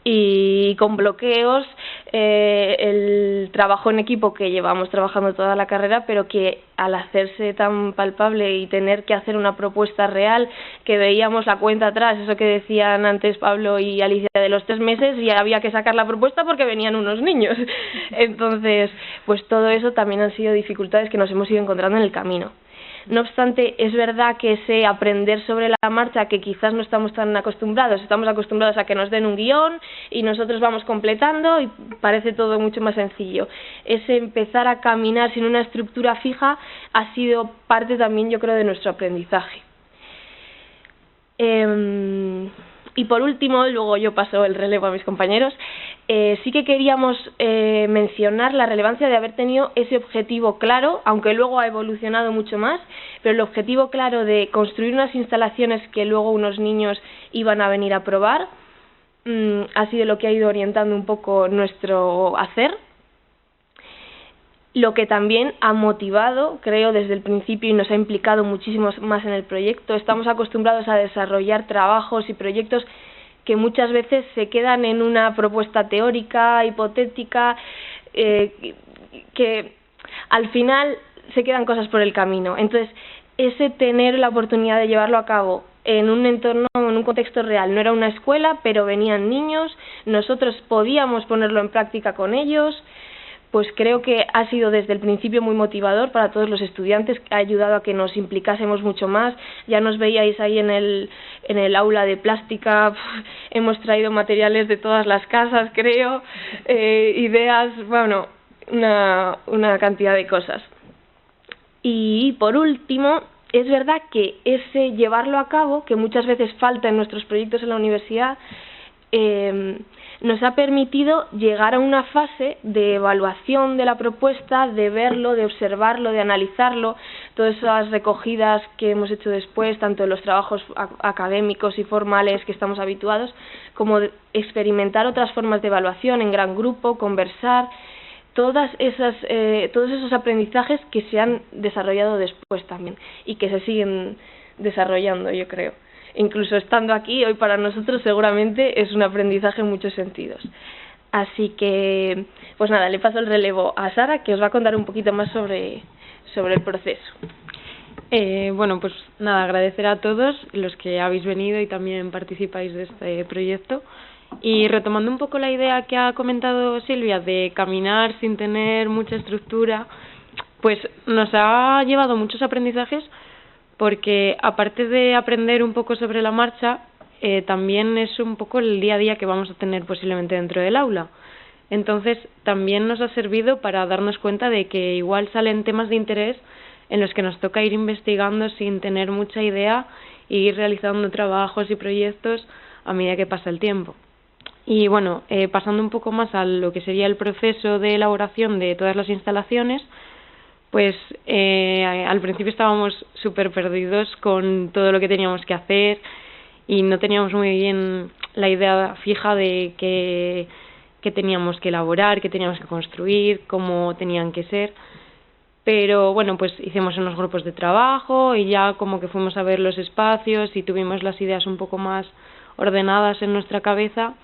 Speaker 7: y con bloqueos. El trabajo en equipo que llevamos trabajando toda la carrera, pero que al hacerse tan palpable y tener que hacer una propuesta real, que veíamos la cuenta atrás, eso que decían antes Pablo y Alicia de los 3 meses, y había que sacar la propuesta porque venían unos niños. Entonces, pues todo eso también han sido dificultades que nos hemos ido encontrando en el camino. No obstante, es verdad que ese aprender sobre la marcha, que quizás no estamos tan acostumbrados, estamos acostumbrados a que nos den un guión y nosotros vamos completando y parece todo mucho más sencillo. Ese empezar a caminar sin una estructura fija ha sido parte también, yo creo, de nuestro aprendizaje. Y por último, luego yo paso el relevo a mis compañeros, sí que queríamos mencionar la relevancia de haber tenido ese objetivo claro, aunque luego ha evolucionado mucho más, pero el objetivo claro de construir unas instalaciones que luego unos niños iban a venir a probar, ha sido lo que ha ido orientando un poco nuestro hacer. Lo que también ha motivado, creo, desde el principio y nos ha implicado muchísimo más en el proyecto. Estamos acostumbrados a desarrollar trabajos y proyectos que muchas veces se quedan en una propuesta teórica, hipotética, que al final se quedan cosas por el camino. Entonces, ese tener la oportunidad de llevarlo a cabo en un entorno, en un contexto real, no era una escuela, pero venían niños, nosotros podíamos ponerlo en práctica con ellos, pues creo que ha sido desde el principio muy motivador para todos los estudiantes, ha ayudado a que nos implicásemos mucho más. Ya nos veíais ahí en el aula de plástica, hemos traído materiales de todas las casas, creo, ideas, bueno, una cantidad de cosas. Y por último, es verdad que ese llevarlo a cabo, que muchas veces falta en nuestros proyectos en la universidad, nos ha permitido llegar a una fase de evaluación de la propuesta, de verlo, de observarlo, de analizarlo, todas esas recogidas que hemos hecho después, tanto en los trabajos académicos y formales que estamos habituados, como de experimentar otras formas de evaluación en gran grupo, conversar, todos esos aprendizajes que se han desarrollado después también y que se siguen desarrollando, yo creo. Incluso estando aquí hoy para nosotros seguramente es un aprendizaje en muchos sentidos. Así que, pues nada, le paso el relevo a Sara, que os va a contar un poquito más sobre el proceso.
Speaker 8: Bueno, pues nada, agradecer a todos los que habéis venido y también participáis de este proyecto. Y retomando un poco la idea que ha comentado Silvia de caminar sin tener mucha estructura, pues nos ha llevado muchos aprendizajes, porque aparte de aprender un poco sobre la marcha, también es un poco el día a día que vamos a tener posiblemente dentro del aula. Entonces también nos ha servido para darnos cuenta de que igual salen temas de interés en los que nos toca ir investigando sin tener mucha idea e ir realizando trabajos y proyectos a medida que pasa el tiempo. Y bueno, pasando un poco más a lo que sería el proceso de elaboración de todas las instalaciones, pues al principio estábamos súper perdidos con todo lo que teníamos que hacer y no teníamos muy bien la idea fija de qué teníamos que elaborar, qué teníamos que construir, cómo tenían que ser. Pero bueno, pues hicimos unos grupos de trabajo y ya como que fuimos a ver los espacios y tuvimos las ideas un poco más ordenadas en nuestra cabeza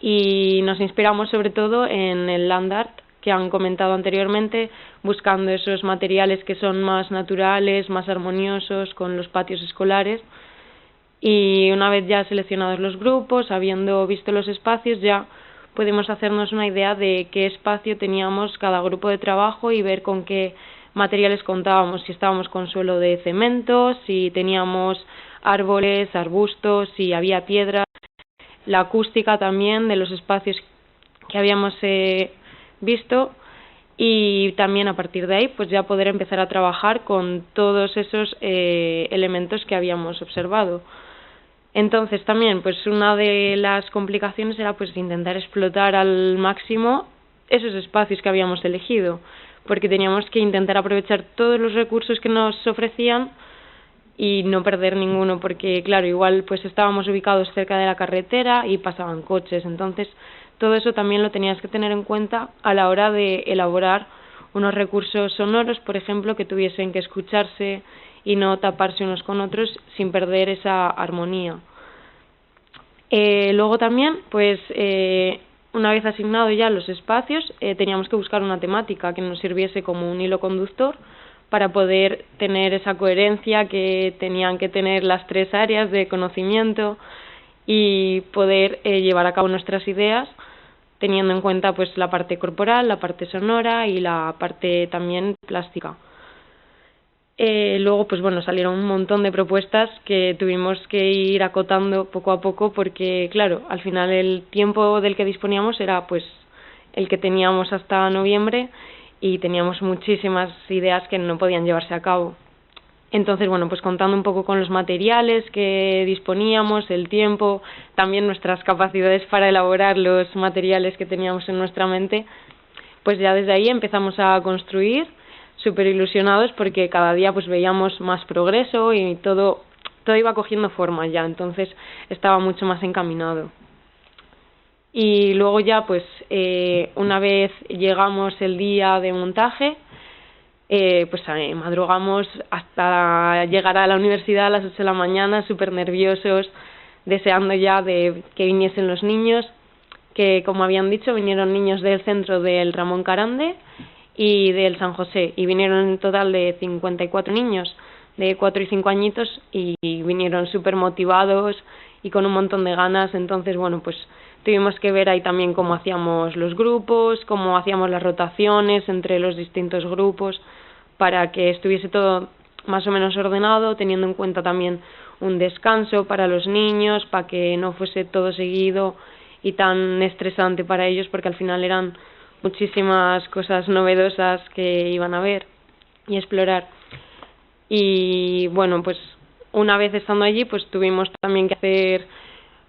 Speaker 8: y nos inspiramos sobre todo en el land art que han comentado anteriormente, buscando esos materiales que son más naturales, más armoniosos con los patios escolares. Y una vez ya seleccionados los grupos, habiendo visto los espacios, ya pudimos hacernos una idea de qué espacio teníamos cada grupo de trabajo y ver con qué materiales contábamos, si estábamos con suelo de cemento, si teníamos árboles, arbustos, si había piedras, la acústica también de los espacios que habíamos visto, y también a partir de ahí pues ya poder empezar a trabajar con todos esos elementos que habíamos observado. Entonces también pues una de las complicaciones era pues intentar explotar al máximo esos espacios que habíamos elegido, porque teníamos que intentar aprovechar todos los recursos que nos ofrecían y no perder ninguno, porque claro, igual pues estábamos ubicados cerca de la carretera y pasaban coches, entonces todo eso también lo tenías que tener en cuenta a la hora de elaborar unos recursos sonoros, por ejemplo, que tuviesen que escucharse y no taparse unos con otros sin perder esa armonía. Luego también, pues una vez asignados ya los espacios, teníamos que buscar una temática que nos sirviese como un hilo conductor para poder tener esa coherencia que tenían que tener las tres áreas de conocimiento y poder llevar a cabo nuestras ideas teniendo en cuenta pues la parte corporal, la parte sonora y la parte también plástica. Luego pues bueno, salieron un montón de propuestas que tuvimos que ir acotando poco a poco porque claro, al final el tiempo del que disponíamos era pues el que teníamos hasta noviembre y teníamos muchísimas ideas que no podían llevarse a cabo. Entonces, bueno, pues contando un poco con los materiales que disponíamos, el tiempo, también nuestras capacidades para elaborar los materiales que teníamos en nuestra mente, pues ya desde ahí empezamos a construir, súper ilusionados porque cada día pues veíamos más progreso y todo iba cogiendo forma ya, entonces estaba mucho más encaminado. Y luego ya pues una vez llegamos el día de montaje, pues madrugamos hasta llegar a la universidad a las 8 de la mañana, súper nerviosos, deseando ya de que viniesen los niños, que como habían dicho vinieron niños del centro del Ramón Carande y del San José, y vinieron en total de 54 niños de 4 y 5 añitos y vinieron súper motivados y con un montón de ganas. Entonces bueno, pues tuvimos que ver ahí también cómo hacíamos los grupos, cómo hacíamos las rotaciones entre los distintos grupos para que estuviese todo más o menos ordenado, teniendo en cuenta también un descanso para los niños, para que no fuese todo seguido y tan estresante para ellos, porque al final eran muchísimas cosas novedosas que iban a ver y explorar. Y bueno, pues una vez estando allí, pues tuvimos también que hacer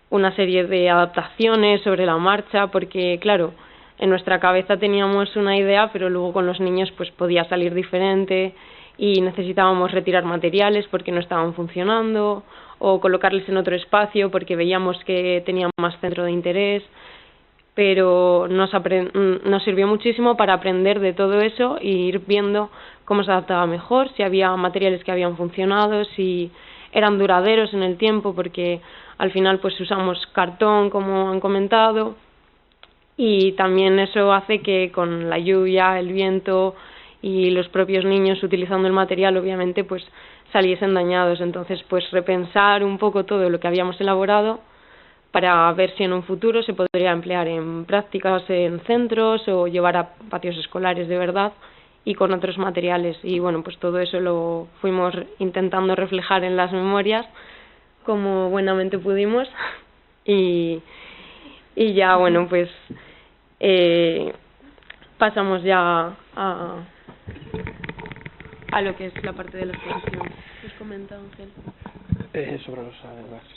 Speaker 8: una serie de adaptaciones sobre la marcha, porque claro, en nuestra cabeza teníamos una idea, pero luego con los niños pues podía salir diferente y necesitábamos retirar materiales porque no estaban funcionando o colocarles en otro espacio porque veíamos que tenían más centro de interés, pero nos sirvió muchísimo para aprender de todo eso e ir viendo cómo se adaptaba mejor, si había materiales que habían funcionado, si eran duraderos en el tiempo, porque al final pues usamos cartón, como han comentado, y también eso hace que con la lluvia, el viento y los propios niños utilizando el material obviamente pues saliesen dañados. Entonces pues repensar un poco todo lo que habíamos elaborado para ver si en un futuro se podría emplear en prácticas en centros o llevar a patios escolares de verdad y con otros materiales. Y bueno, pues todo eso lo fuimos intentando reflejar en las memorias como buenamente pudimos y ya bueno, pues pasamos ya a lo que es la parte de la exposición. ¿Os comenta, Ángel?
Speaker 9: Sobre los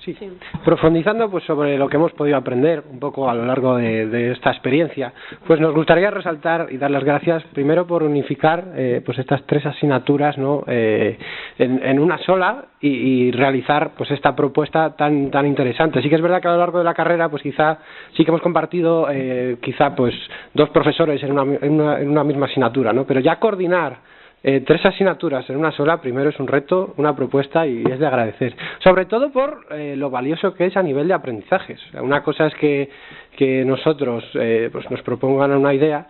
Speaker 9: sí. Profundizando pues sobre lo que hemos podido aprender un poco a lo largo de esta experiencia, pues nos gustaría resaltar y dar las gracias primero por unificar pues estas tres asignaturas, ¿no? En una sola y realizar pues esta propuesta tan interesante. Sí que es verdad que a lo largo de la carrera pues quizá sí que hemos compartido quizá pues dos profesores en una misma asignatura, ¿no? Pero ya coordinar tres asignaturas en una sola, primero es un reto, una propuesta y es de agradecer, sobre todo por lo valioso que es a nivel de aprendizajes. Una cosa es que nosotros pues nos propongan una idea,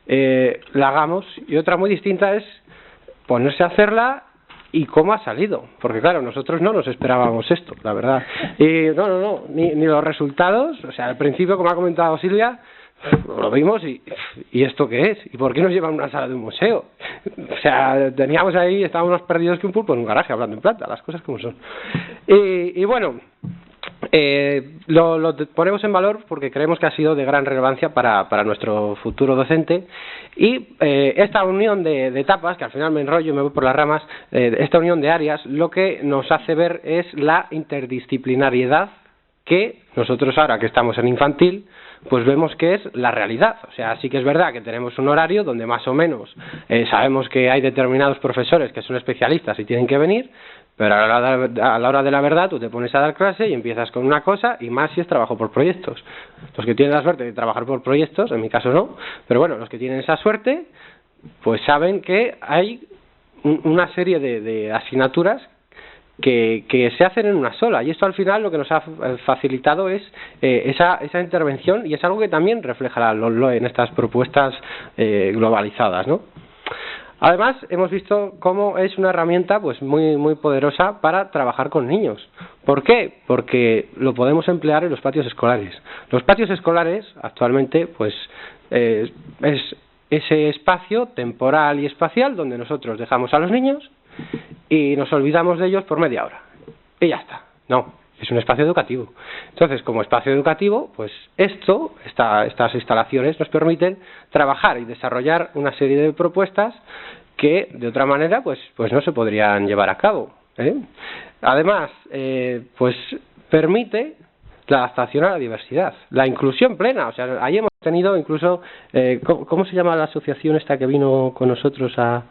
Speaker 9: la hagamos, y otra muy distinta es ponerse a hacerla y cómo ha salido, porque claro, nosotros no nos esperábamos esto, la verdad, y no, ni los resultados. O sea, al principio, como ha comentado Silvia, lo vimos y ¿esto qué es? ¿Y por qué nos llevan a una sala de un museo? O sea, teníamos ahí, estábamos más perdidos que un pulpo en un garaje, hablando en plata, las cosas como son. Y bueno, lo ponemos en valor porque creemos que ha sido de gran relevancia para nuestro futuro docente, y esta unión de etapas, que al final me enrollo y me voy por las ramas, esta unión de áreas lo que nos hace ver es la interdisciplinariedad que nosotros ahora que estamos en infantil pues vemos que es la realidad. O sea, sí que es verdad que tenemos un horario donde más o menos sabemos que hay determinados profesores que son especialistas y tienen que venir, pero a la hora de la verdad tú te pones a dar clase y empiezas con una cosa, y más si es trabajo por proyectos. Los que tienen la suerte de trabajar por proyectos, en mi caso no, pero bueno, los que tienen esa suerte pues saben que hay una serie de asignaturas que se hacen en una sola, y esto al final lo que nos ha facilitado es esa intervención, y es algo que también refleja la LOE en estas propuestas globalizadas, ¿no? Además, hemos visto cómo es una herramienta pues muy poderosa para trabajar con niños. ¿Por qué? Porque lo podemos emplear en los patios escolares. Los patios escolares actualmente pues es ese espacio temporal y espacial donde nosotros dejamos a los niños y nos olvidamos de ellos por media hora. Y ya está. No, es un espacio educativo. Entonces, como espacio educativo, pues estas instalaciones nos permiten trabajar y desarrollar una serie de propuestas que de otra manera pues no se podrían llevar a cabo, ¿eh? Además, pues permite la adaptación a la diversidad, la inclusión plena. O sea, ahí hemos tenido incluso, ¿cómo se llama la asociación esta que vino con nosotros a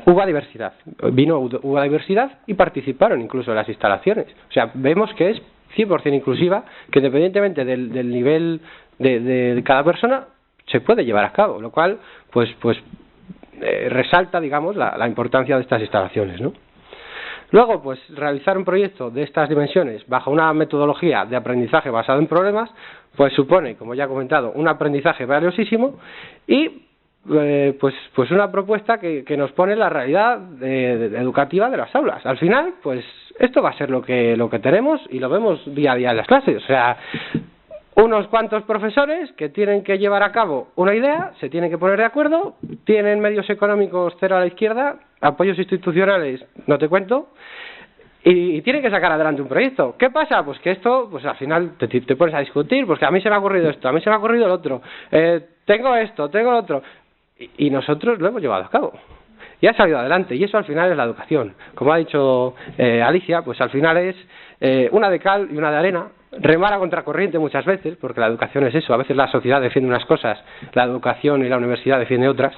Speaker 9: UBA Diversidad? Vino UBA Diversidad y participaron incluso en las instalaciones. O sea, vemos que es 100% inclusiva, que independientemente del nivel de cada persona se puede llevar a cabo, lo cual pues resalta, digamos, la importancia de estas instalaciones, ¿no? Luego, pues realizar un proyecto de estas dimensiones bajo una metodología de aprendizaje basado en problemas, pues supone, como ya he comentado, un aprendizaje valiosísimo y pues una propuesta que nos pone la realidad educativa de las aulas. Al final, pues esto va a ser lo que tenemos, y lo vemos día a día en las clases. O sea, unos cuantos profesores que tienen que llevar a cabo una idea, se tienen que poner de acuerdo, tienen medios económicos cero a la izquierda, apoyos institucionales no te cuento, y tienen que sacar adelante un proyecto. ¿Qué pasa? Pues que esto, pues al final te pones a discutir, pues que a mí se me ha ocurrido esto, a mí se me ha ocurrido el otro, tengo esto, tengo lo otro, y nosotros lo hemos llevado a cabo. Y ha salido adelante, y eso al final es la educación. Como ha dicho Alicia, pues al final es una de cal y una de arena, remar a contracorriente muchas veces, porque la educación es eso. A veces la sociedad defiende unas cosas, la educación y la universidad defiende otras,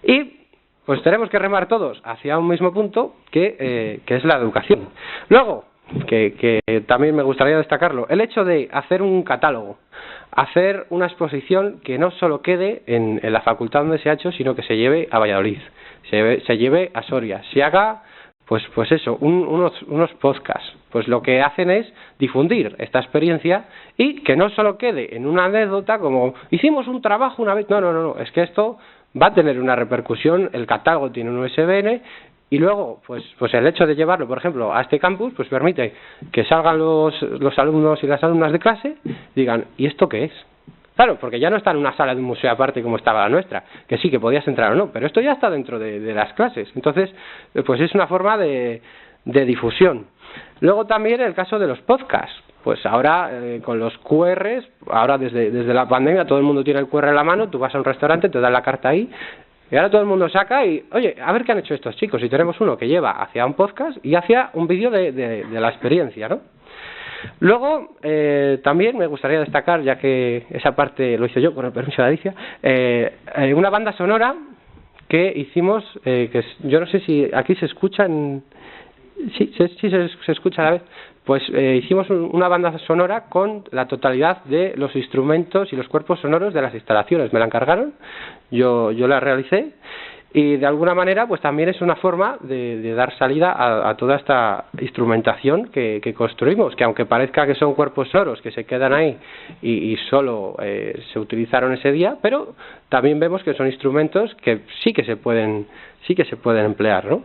Speaker 9: y pues tenemos que remar todos hacia un mismo punto, que es la educación. Luego, que también me gustaría destacarlo, el hecho de hacer un catálogo, hacer una exposición que no solo quede en la facultad donde se ha hecho, sino que se lleve a Valladolid, se lleve a Soria, se haga pues eso, unos podcasts. Pues lo que hacen es difundir esta experiencia, y que no solo quede en una anécdota como hicimos un trabajo una vez. No, es que esto va a tener una repercusión. El catálogo tiene un USBN, y luego pues el hecho de llevarlo, por ejemplo, a este campus, pues permite que salgan los alumnos y las alumnas de clase y digan, ¿y esto qué es? Claro, porque ya no está en una sala de un museo aparte como estaba la nuestra, que sí, que podías entrar o no, pero esto ya está dentro de las clases. Entonces, pues es una forma de difusión. Luego también el caso de los podcasts. Pues ahora con los QRs, ahora desde la pandemia todo el mundo tiene el QR en la mano, tú vas a un restaurante, te dan la carta ahí, y ahora todo el mundo saca y, oye, a ver qué han hecho estos chicos. Y tenemos uno que lleva hacia un podcast y hacia un vídeo de la experiencia, ¿no? Luego, también me gustaría destacar, ya que esa parte lo hice yo, con el permiso de Alicia, una banda sonora que hicimos, yo no sé si aquí se escucha sí se escucha a la vez. Pues hicimos una banda sonora con la totalidad de los instrumentos y los cuerpos sonoros de las instalaciones. Me la encargaron, yo la realicé, y de alguna manera pues también es una forma de dar salida a toda esta instrumentación que construimos, que aunque parezca que son cuerpos sonoros que se quedan ahí y solo se utilizaron ese día, pero también vemos que son instrumentos que sí que se pueden emplear, ¿no?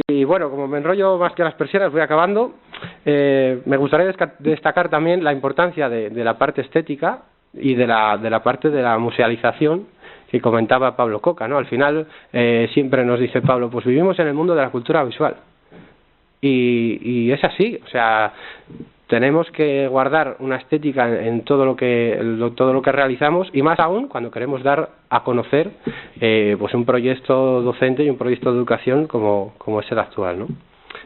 Speaker 9: Y bueno, como me enrollo más que las persianas, voy acabando. Me gustaría destacar también la importancia de la parte estética y de la parte de la musealización que comentaba Pablo Coca, ¿no? Al final siempre nos dice Pablo, pues vivimos en el mundo de la cultura visual y es así, o sea, tenemos que guardar una estética en todo lo que realizamos, y más aún cuando queremos dar a conocer pues un proyecto docente y un proyecto de educación como es el actual, ¿no?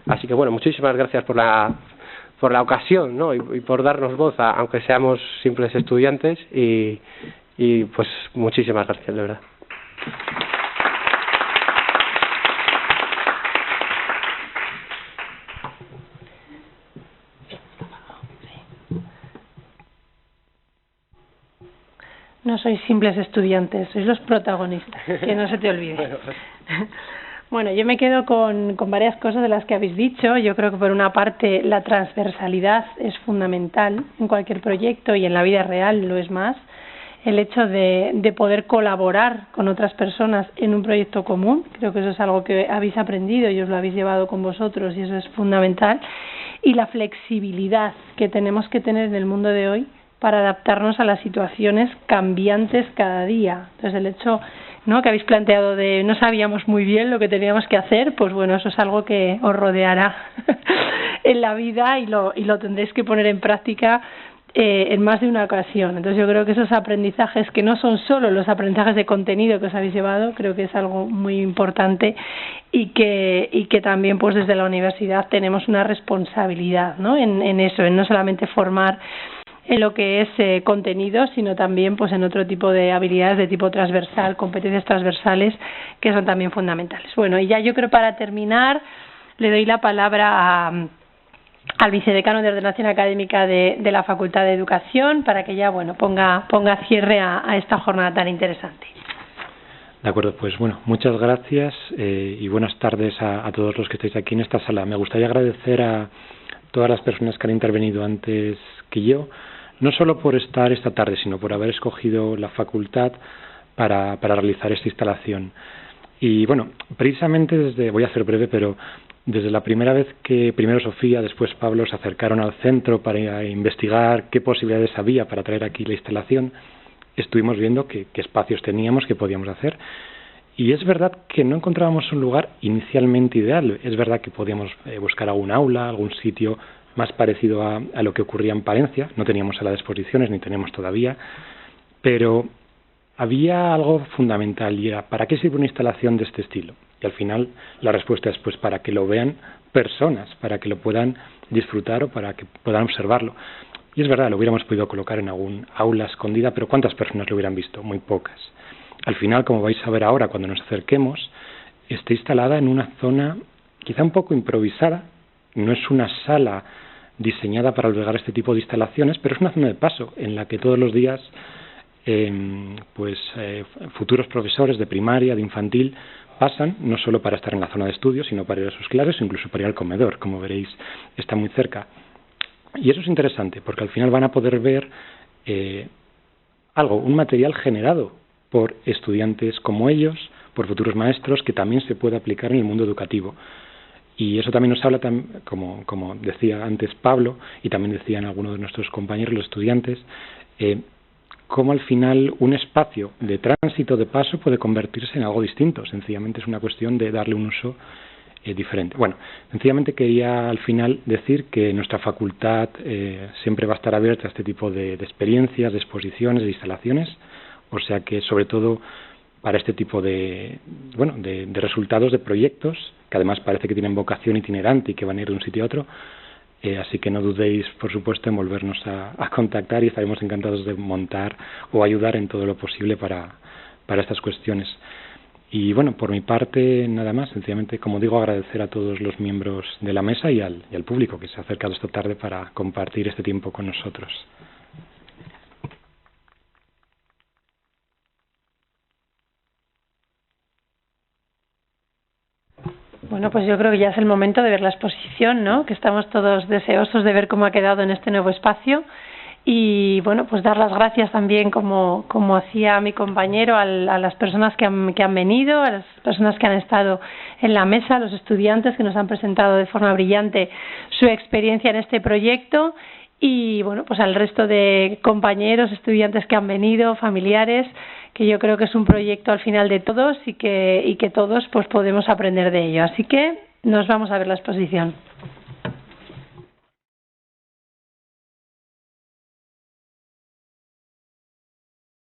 Speaker 9: Así que bueno, muchísimas gracias por la ocasión, ¿no? y por darnos voz, aunque seamos simples estudiantes, y pues muchísimas gracias, de verdad.
Speaker 1: No sois simples estudiantes, sois los protagonistas, que no se te olvide. Bueno, yo me quedo con varias cosas de las que habéis dicho. Yo creo que por una parte la transversalidad es fundamental en cualquier proyecto y en la vida real lo es más. El hecho de poder colaborar con otras personas en un proyecto común, creo que eso es algo que habéis aprendido y os lo habéis llevado con vosotros y eso es fundamental. Y la flexibilidad que tenemos que tener en el mundo de hoy para adaptarnos a las situaciones cambiantes cada día. Entonces el hecho, ¿no?, que habéis planteado de no sabíamos muy bien lo que teníamos que hacer, pues bueno, eso es algo que os rodeará en la vida y lo tendréis que poner en práctica en más de una ocasión. Entonces yo creo que esos aprendizajes, que no son solo los aprendizajes de contenido que os habéis llevado, creo que es algo muy importante y que también pues desde la universidad tenemos una responsabilidad, ¿no?, en eso, en no solamente formar en lo que es contenido, sino también pues en otro tipo de habilidades de tipo transversal, competencias transversales que son también fundamentales. Bueno, y ya yo creo para terminar le doy la palabra al vicedecano de Ordenación Académica de la Facultad de Educación para que ya ponga cierre a esta jornada tan interesante.
Speaker 10: De acuerdo, pues bueno, muchas gracias y buenas tardes a todos los que estáis aquí en esta sala. Me gustaría agradecer a todas las personas que han intervenido antes que yo, no solo por estar esta tarde, sino por haber escogido la facultad para realizar esta instalación. Y bueno, precisamente voy a ser breve, pero desde la primera vez que primero Sofía, después Pablo se acercaron al centro para investigar qué posibilidades había para traer aquí la instalación, estuvimos viendo qué espacios teníamos, qué podíamos hacer. Y es verdad que no encontrábamos un lugar inicialmente ideal. Es verdad que podíamos buscar algún aula, algún sitio más parecido a lo que ocurría en Palencia. No teníamos sala de exposiciones, ni tenemos todavía, pero había algo fundamental y era ¿para qué sirve una instalación de este estilo? Y al final la respuesta es pues para que lo vean personas, para que lo puedan disfrutar o para que puedan observarlo. Y es verdad, lo hubiéramos podido colocar en algún aula escondida, pero ¿cuántas personas lo hubieran visto? Muy pocas. Al final, como vais a ver ahora cuando nos acerquemos, está instalada en una zona quizá un poco improvisada. No es una sala diseñada para albergar este tipo de instalaciones, pero es una zona de paso en la que todos los días futuros profesores de primaria, de infantil, pasan no solo para estar en la zona de estudio, sino para ir a sus clases o incluso para ir al comedor. Como veréis, está muy cerca. Y eso es interesante, porque al final van a poder ver un material generado por estudiantes como ellos, por futuros maestros, que también se puede aplicar en el mundo educativo. Y eso también nos habla, como decía antes Pablo, y también decían algunos de nuestros compañeros, los estudiantes, cómo al final un espacio de tránsito, de paso, puede convertirse en algo distinto. Sencillamente es una cuestión de darle un uso diferente. Bueno, sencillamente quería al final decir que nuestra facultad siempre va a estar abierta a este tipo de experiencias, de exposiciones, de instalaciones, o sea que sobre todo para este tipo de resultados de proyectos, que además parece que tienen vocación itinerante y que van a ir de un sitio a otro, así que no dudéis, por supuesto, en volvernos a contactar y estaremos encantados de montar o ayudar en todo lo posible para estas cuestiones. Y bueno, por mi parte, nada más, sencillamente, como digo, agradecer a todos los miembros de la mesa y al público que se ha acercado esta tarde para compartir este tiempo con nosotros.
Speaker 1: Bueno, pues yo creo que ya es el momento de ver la exposición, ¿no? Que estamos todos deseosos de ver cómo ha quedado en este nuevo espacio. Y bueno, pues dar las gracias también, como hacía mi compañero, a las personas que han venido, a las personas que han estado en la mesa, a los estudiantes que nos han presentado de forma brillante su experiencia en este proyecto. y bueno, pues al resto de compañeros, estudiantes que han venido, familiares, que yo creo que es un proyecto al final de todos y que todos pues podemos aprender de ello. Así que nos vamos a ver la exposición.